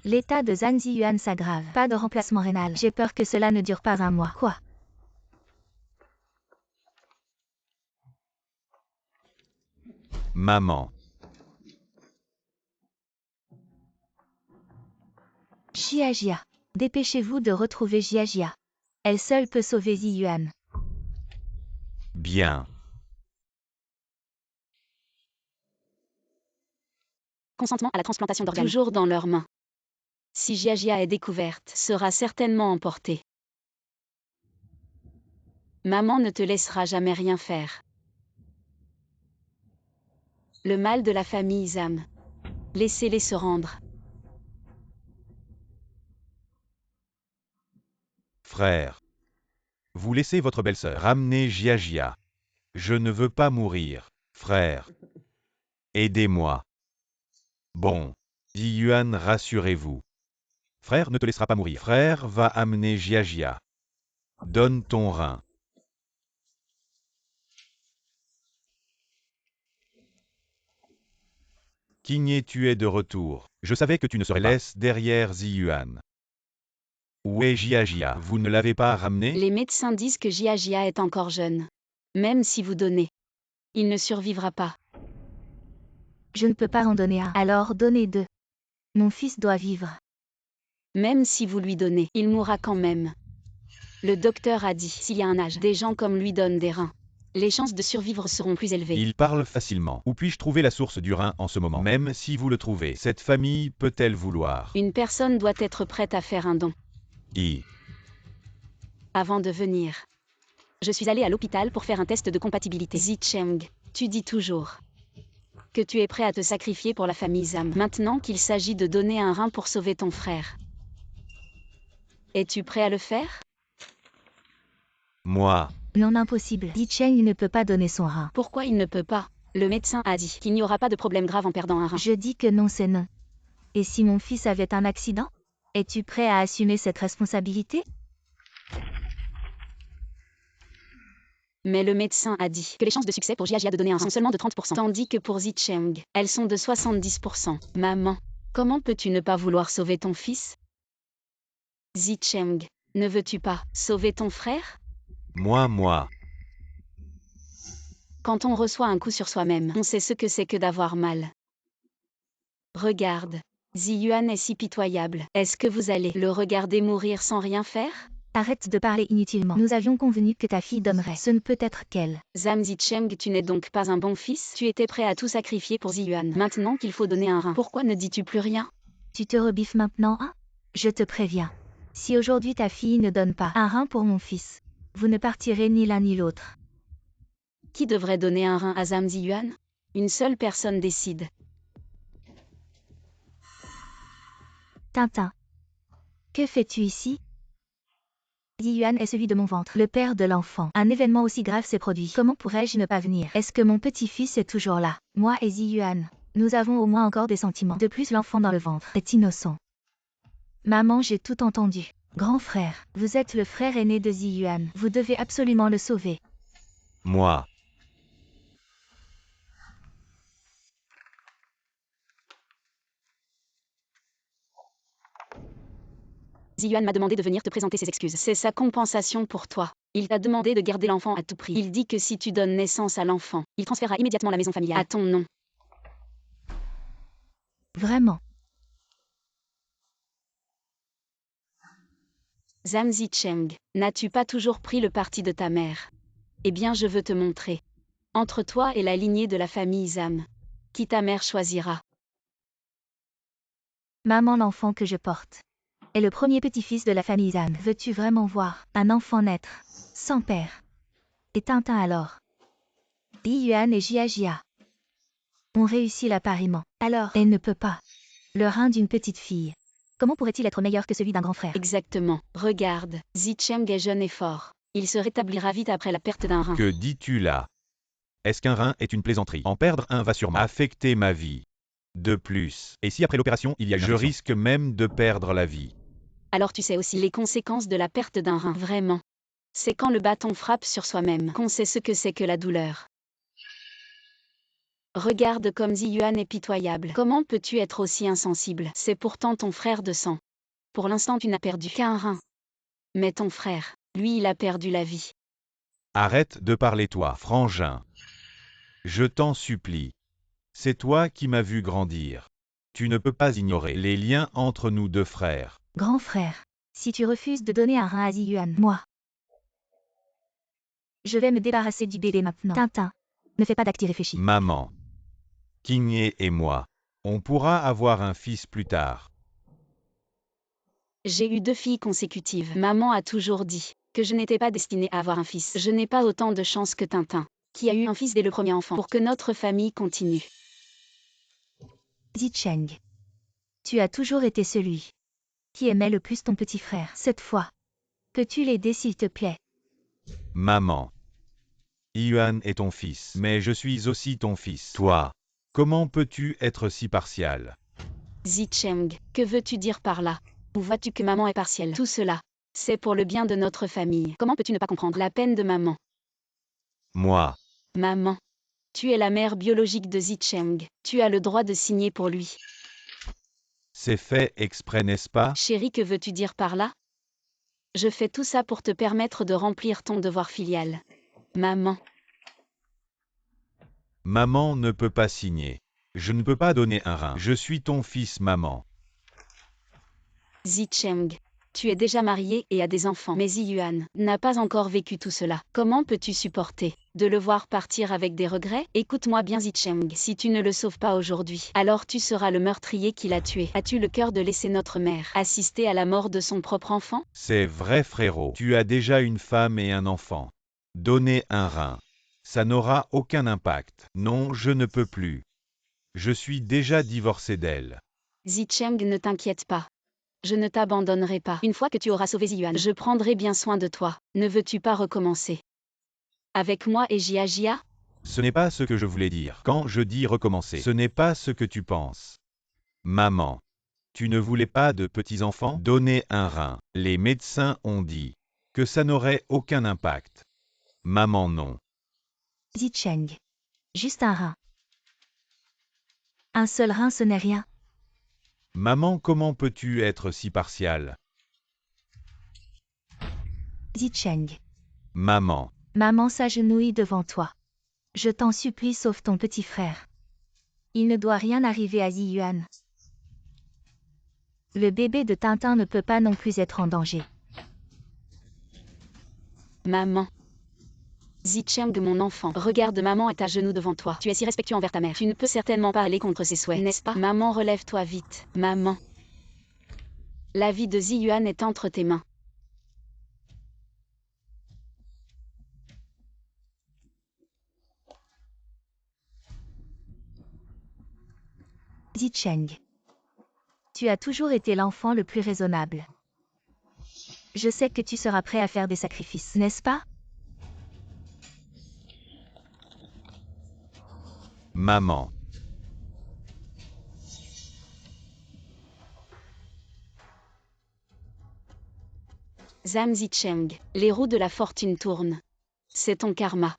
[SPEAKER 3] L'état de Zhang Ziyuan s'aggrave. Pas de remplacement rénal. J'ai peur que cela ne dure pas un mois. Quoi?
[SPEAKER 4] Maman.
[SPEAKER 3] Jiajia. Dépêchez-vous de retrouver Jiajia. Elle seule peut sauver Ziyuan.
[SPEAKER 4] Bien.
[SPEAKER 2] Consentement à la transplantation d'organes. Toujours dans leurs mains. Si Jiajia est découverte, sera certainement emportée. Maman ne te laissera jamais rien faire. Le mal de la famille Zhang. Laissez-les se rendre.
[SPEAKER 4] Frère. Vous laissez votre belle-sœur ramener Jiajia. Je ne veux pas mourir, frère. Aidez-moi. Bon. Ziyuan, rassurez-vous. Frère ne te laissera pas mourir. Frère va amener Jiajia. Donne ton rein. Qingye, tu es de retour. Je savais que tu ne serais pas. Laisse derrière Ziyuan. Où est Jiajia? Vous ne l'avez pas ramené?
[SPEAKER 2] Les médecins disent que Jiajia est encore jeune. Même si vous donnez, il ne survivra pas.
[SPEAKER 3] Je ne peux pas en donner un. Alors donnez deux. Mon fils doit vivre.
[SPEAKER 2] Même si vous lui donnez, il mourra quand même. Le docteur a dit, s'il y a un âge, des gens comme lui donnent des reins. Les chances de survivre seront plus élevées.
[SPEAKER 4] Il parle facilement. Où puis-je trouver la source du rein en ce moment? Même si vous le trouvez, cette famille peut-elle vouloir?
[SPEAKER 2] Une personne doit être prête à faire un don. Avant de venir, je suis allée à l'hôpital pour faire un test de compatibilité. Zicheng, tu dis toujours que tu es prêt à te sacrifier pour la famille Zhang. Maintenant qu'il s'agit de donner un rein pour sauver ton frère. Es-tu prêt à le faire?
[SPEAKER 4] Moi.
[SPEAKER 3] Non, impossible. Zicheng ne peut pas donner son rein.
[SPEAKER 2] Pourquoi il ne peut pas? Le médecin a dit qu'il n'y aura pas de problème grave en perdant un rein.
[SPEAKER 3] Je dis que non, c'est non. Et si mon fils avait un accident? Es-tu prêt à assumer cette responsabilité?
[SPEAKER 2] Mais le médecin a dit que les chances de succès pour Jiajia de donner un rein sont seulement de 30%, tandis que pour Zicheng, elles sont de 70%. Maman, comment peux-tu ne pas vouloir sauver ton fils? Zicheng, ne veux-tu pas sauver ton frère?
[SPEAKER 4] Moi.
[SPEAKER 2] Quand on reçoit un coup sur soi-même, on sait ce que c'est que d'avoir mal. Regarde, Ziyuan est si pitoyable. Est-ce que vous allez le regarder mourir sans rien faire?
[SPEAKER 3] Arrête de parler inutilement. Nous avions convenu que ta fille donnerait. Ce ne peut être qu'elle.
[SPEAKER 2] Zhang Zicheng, tu n'es donc pas un bon fils? Tu étais prêt à tout sacrifier pour Ziyuan. Maintenant qu'il faut donner un rein, pourquoi ne dis-tu plus rien?
[SPEAKER 3] Tu te rebiffes maintenant, hein? Je te préviens. Si aujourd'hui ta fille ne donne pas un rein pour mon fils, vous ne partirez ni l'un ni l'autre.
[SPEAKER 2] Qui devrait donner un rein à Zhang Ziyuan? Une seule personne décide.
[SPEAKER 3] Tintin. Que fais-tu ici? Ziyuan est celui de mon ventre, le père de l'enfant. Un événement aussi grave s'est produit. Comment pourrais-je ne pas venir? Est-ce que mon petit-fils est toujours là? Moi et Ziyuan, nous avons au moins encore des sentiments. De plus, l'enfant dans le ventre est innocent. Maman, j'ai tout entendu. Grand frère, vous êtes le frère aîné de Ziyuan. Vous devez absolument le sauver.
[SPEAKER 4] Moi.
[SPEAKER 2] Ziyuan m'a demandé de venir te présenter ses excuses. C'est sa compensation pour toi. Il t'a demandé de garder l'enfant à tout prix. Il dit que si tu donnes naissance à l'enfant, il transférera immédiatement la maison familiale à ton nom.
[SPEAKER 3] Vraiment.
[SPEAKER 2] Zhang Zicheng, n'as-tu pas toujours pris le parti de ta mère? Eh bien, je veux te montrer. Entre toi et la lignée de la famille Zhang, qui ta mère choisira?
[SPEAKER 3] Maman, l'enfant que je porte est le premier petit-fils de la famille Zhang. Veux-tu vraiment voir un enfant naître sans père? Et Tintin alors? Ziyuan et Jiajia ont réussi l'appariement. Alors, elle ne peut pas. Le rein d'une petite fille Comment pourrait-il être meilleur que celui d'un grand frère?
[SPEAKER 2] Exactement. Regarde, Zicheng est jeune et fort. Il se rétablira vite après la perte d'un rein.
[SPEAKER 4] Que dis-tu là? Est-ce qu'un rein est une plaisanterie? En perdre un va sûrement affecter ma vie. De plus, et si après l'opération il y a une infection? Je risque même de perdre la vie.
[SPEAKER 2] Alors tu sais aussi les conséquences de la perte d'un rein. Vraiment. C'est quand le bâton frappe sur soi-même qu'on sait ce que c'est que la douleur. Regarde comme Ziyuan est pitoyable. Comment peux-tu être aussi insensible? C'est pourtant ton frère de sang. Pour l'instant tu n'as perdu qu'un rein. Mais ton frère, lui il a perdu la vie.
[SPEAKER 4] Arrête de parler toi, frangin. Je t'en supplie. C'est toi qui m'as vu grandir. Tu ne peux pas ignorer les liens entre nous deux frères.
[SPEAKER 3] Grand frère, si tu refuses de donner un rein à Ziyuan, moi, je vais me débarrasser du bébé maintenant. Tintin, ne fais pas d'acte irréfléchi.
[SPEAKER 4] Maman, Qingye et moi, on pourra avoir un fils plus tard.
[SPEAKER 2] J'ai eu 2 filles consécutives. Maman a toujours dit que je n'étais pas destinée à avoir un fils. Je n'ai pas autant de chance que Tintin, qui a eu un fils dès le premier enfant, pour que notre famille continue.
[SPEAKER 3] Zicheng, tu as toujours été celui qui aimait le plus ton petit frère. Cette fois, peux-tu l'aider s'il te plaît?
[SPEAKER 4] Maman, Yuan est ton fils, mais je suis aussi ton fils. Toi, comment peux-tu être si partial?
[SPEAKER 2] Zicheng, que veux-tu dire par là? Où vois-tu que maman est partielle? Tout cela, c'est pour le bien de notre famille. Comment peux-tu ne pas comprendre la peine de maman?
[SPEAKER 4] Moi,
[SPEAKER 2] Maman, tu es la mère biologique de Zicheng. Tu as le droit de signer pour lui.
[SPEAKER 4] c'est fait exprès, n'est-ce pas?
[SPEAKER 2] Chérie, que veux-tu dire par là? Je fais tout ça pour te permettre de remplir ton devoir filial. Maman.
[SPEAKER 4] Maman ne peut pas signer. Je ne peux pas donner un rein. Je suis ton fils, maman.
[SPEAKER 2] Zicheng, tu es déjà marié et as des enfants. Mais Ziyuan n'a pas encore vécu tout cela. Comment peux-tu supporter de le voir partir avec des regrets? Écoute-moi bien Zicheng, si tu ne le sauves pas aujourd'hui, alors tu seras le meurtrier qui l'a tué. As-tu le cœur de laisser notre mère assister à la mort de son propre enfant?
[SPEAKER 4] C'est vrai, frérot. Tu as déjà une femme et un enfant. Donner un rein, ça n'aura aucun impact. Non, je ne peux plus. Je suis déjà divorcé d'elle.
[SPEAKER 2] Zicheng, ne t'inquiète pas. Je ne t'abandonnerai pas. Une fois que tu auras sauvé Ziyuan, je prendrai bien soin de toi. Ne veux-tu pas recommencer avec moi et Jia?
[SPEAKER 4] Ce n'est pas ce que je voulais dire. Quand je dis recommencer, ce n'est pas ce que tu penses. Maman, tu ne voulais pas de petits-enfants? Donner un rein. Les médecins ont dit que ça n'aurait aucun impact. Maman, non.
[SPEAKER 3] Zicheng, juste un rein. Un seul rein, ce n'est rien.
[SPEAKER 4] Maman, comment peux-tu être si partiale?
[SPEAKER 3] Zicheng,
[SPEAKER 4] Maman,
[SPEAKER 3] maman s'agenouille devant toi. Je t'en supplie, sauve ton petit frère. Il ne doit rien arriver à Ziyuan. Le bébé de Tintin ne peut pas non plus être en danger.
[SPEAKER 2] Maman. Zicheng, mon enfant, regarde, maman est à genoux devant toi. Tu es si respectueux envers ta mère. Tu ne peux certainement pas aller contre ses souhaits, n'est-ce pas? Maman, relève-toi vite. Maman. La vie de Ziyuan est entre tes mains.
[SPEAKER 3] Zicheng, tu as toujours été l'enfant le plus raisonnable. Je sais que tu seras prêt à faire des sacrifices, n'est-ce pas?
[SPEAKER 4] maman.
[SPEAKER 2] Zam Zicheng, les roues de la fortune tournent. C'est ton karma.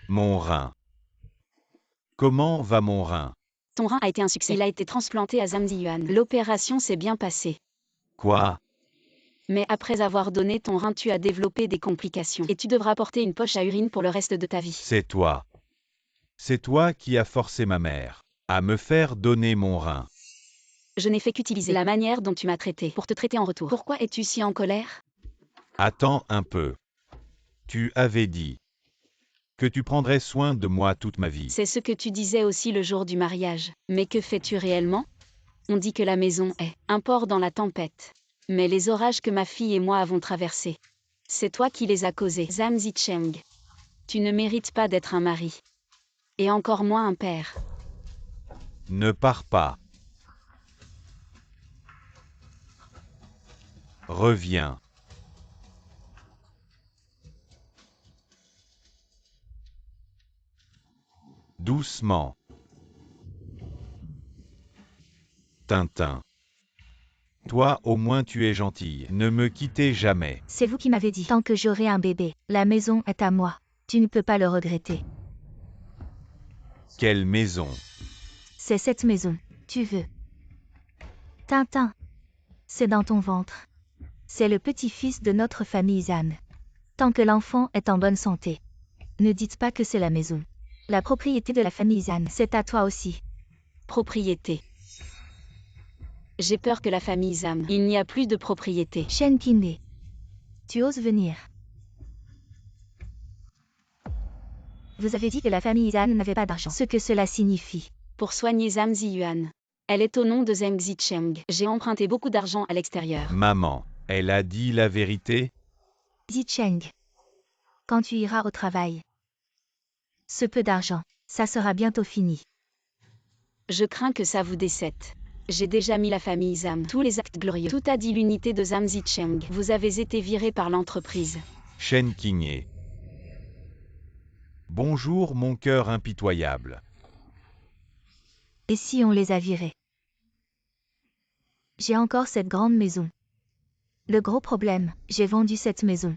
[SPEAKER 4] Mon rein. Comment va mon rein?
[SPEAKER 2] Ton rein a été un succès. Il a été transplanté à Zam Ziyuan. L'opération s'est bien passée.
[SPEAKER 4] Quoi?
[SPEAKER 2] Mais après avoir donné ton rein, tu as développé des complications. Et tu devras porter une poche à urine pour le reste de ta vie.
[SPEAKER 4] C'est toi. C'est toi qui as forcé ma mère à me faire donner mon rein.
[SPEAKER 2] Je n'ai fait qu'utiliser la manière dont tu m'as traité pour te traiter en retour. Pourquoi es-tu si en colère?
[SPEAKER 4] Attends un peu. Tu avais dit que tu prendrais soin de moi toute ma vie.
[SPEAKER 2] C'est ce que tu disais aussi le jour du mariage. Mais que fais-tu réellement? On dit que la maison est un port dans la tempête. Mais les orages que ma fille et moi avons traversés, c'est toi qui les as causés. Zam Zicheng, Tu ne mérites pas d'être un mari. Et encore moins un père.
[SPEAKER 4] Ne pars pas. Reviens. Doucement. Tintin. Toi au moins tu es gentille. Ne me quittez jamais.
[SPEAKER 3] C'est vous qui m'avez dit. Tant que j'aurai un bébé, la maison est à moi. Tu ne peux pas le regretter.
[SPEAKER 4] Quelle maison?
[SPEAKER 3] C'est cette maison. Tu veux. Tintin. C'est dans ton ventre. C'est le petit-fils de notre famille Zan. Tant que l'enfant est en bonne santé. Ne dites pas que c'est la maison. La propriété de la famille Zan, c'est à toi aussi.
[SPEAKER 2] Propriété. J'ai peur que la famille Zam. Il n'y a plus de propriété.
[SPEAKER 3] Shen Kiné. Tu oses venir. Vous avez dit que la famille Zan n'avait pas d'argent. Ce que cela signifie.
[SPEAKER 2] Pour soigner Zam Ziyuan. Elle est au nom de Zheng Zicheng. J'ai emprunté beaucoup d'argent à l'extérieur.
[SPEAKER 4] Maman, elle a dit la vérité?
[SPEAKER 3] Zicheng. Quand tu iras au travail. Ce peu d'argent, ça sera bientôt fini.
[SPEAKER 2] Je crains que ça vous décède. J'ai déjà mis la famille Zam. Tous les actes glorieux. Tout a dit l'unité de Zam Zicheng. Vous avez été viré par l'entreprise.
[SPEAKER 4] Shen Qingye. Bonjour mon cœur impitoyable.
[SPEAKER 3] Et si on les a virés? J'ai encore cette grande maison. Le gros problème, j'ai vendu cette maison.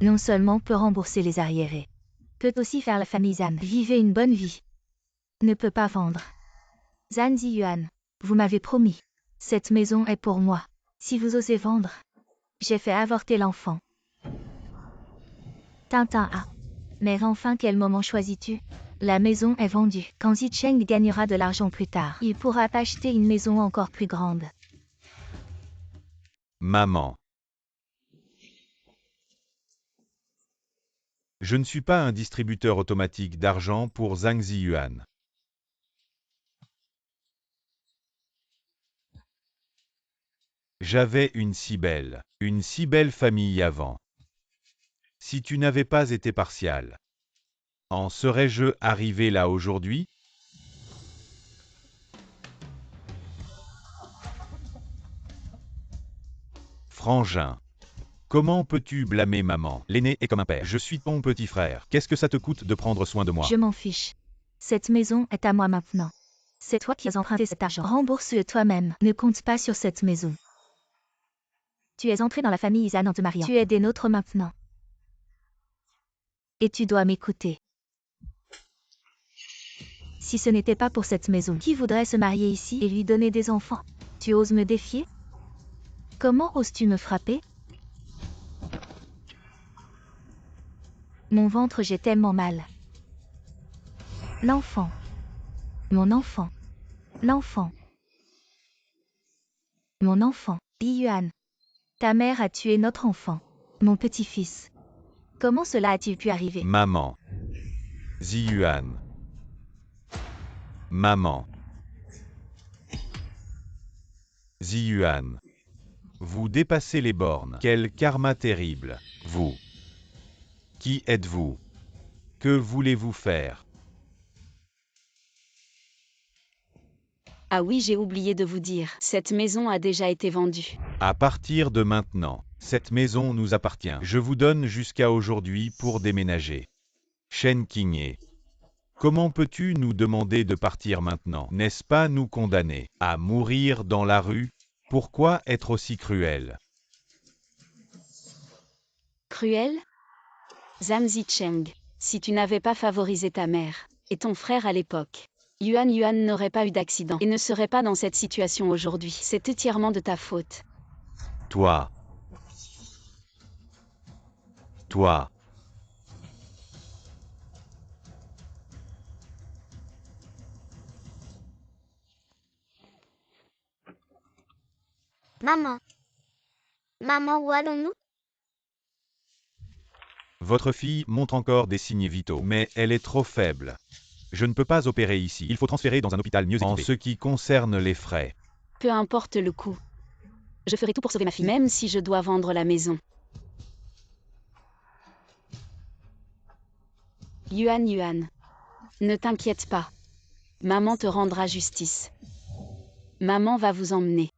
[SPEAKER 3] Non seulement peut rembourser les arriérés, peut aussi faire la famille Zan. Vivez une bonne vie. Ne peut pas vendre. Zan Ziyuan, vous m'avez promis. Cette maison est pour moi. Si vous osez vendre, j'ai fait avorter l'enfant. Tintin A. Mais enfin quel moment choisis-tu? La maison est vendue. Quand Zicheng gagnera de l'argent plus tard, il pourra acheter une maison encore plus grande.
[SPEAKER 4] Maman. Je ne suis pas un distributeur automatique d'argent pour Zhang Ziyuan. J'avais une si belle famille avant. Si tu n'avais pas été partial, en serais-je arrivé là aujourd'hui? Frangin. Comment peux-tu blâmer maman? L'aîné est comme un père. Je suis ton petit frère. Qu'est-ce que ça te coûte de prendre soin de moi?
[SPEAKER 3] Je m'en fiche. Cette maison est à moi maintenant. C'est toi qui as emprunté cet argent. Rembourse-le toi-même. Ne compte pas sur cette maison. Tu es entré dans la famille Zan en te mariant. Tu es des nôtres maintenant. Et tu dois m'écouter. Si ce n'était pas pour cette maison, qui voudrait se marier ici et lui donner des enfants? Tu oses me défier? Comment oses-tu me frapper? Mon ventre, j'ai tellement mal. L'enfant. Mon enfant. L'enfant. Mon enfant. Liyuan. Ta mère a tué notre enfant. Mon petit-fils. Comment cela a-t-il pu arriver?
[SPEAKER 4] Maman. Ziyuan. Maman. Ziyuan. Vous dépassez les bornes. Quel karma terrible. Vous. Qui êtes-vous? Que voulez-vous faire?
[SPEAKER 2] Ah oui, j'ai oublié de vous dire. Cette maison a déjà été vendue.
[SPEAKER 4] À partir de maintenant, cette maison nous appartient. Je vous donne jusqu'à aujourd'hui pour déménager. Shen Qingye. Comment peux-tu nous demander de partir maintenant? N'est-ce pas nous condamner à mourir dans la rue? Pourquoi être aussi cruel?
[SPEAKER 2] Cruel? Zam Zicheng, si tu n'avais pas favorisé ta mère et ton frère à l'époque, Yuan n'aurait pas eu d'accident et ne serait pas dans cette situation aujourd'hui. C'est entièrement de ta faute.
[SPEAKER 4] Toi.
[SPEAKER 1] Maman. Maman, où allons-nous?
[SPEAKER 4] Votre fille montre encore des signes vitaux, mais elle est trop faible. Je ne peux pas opérer ici. Il faut transférer dans un hôpital mieux équipé. En ce qui concerne les frais,
[SPEAKER 2] Peu importe le coût. Je ferai tout pour sauver ma fille, même si je dois vendre la maison. Yuan Yuan. Ne t'inquiète pas. Maman te rendra justice. Maman va vous emmener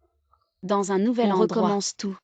[SPEAKER 2] dans un nouvel endroit. On recommence tout.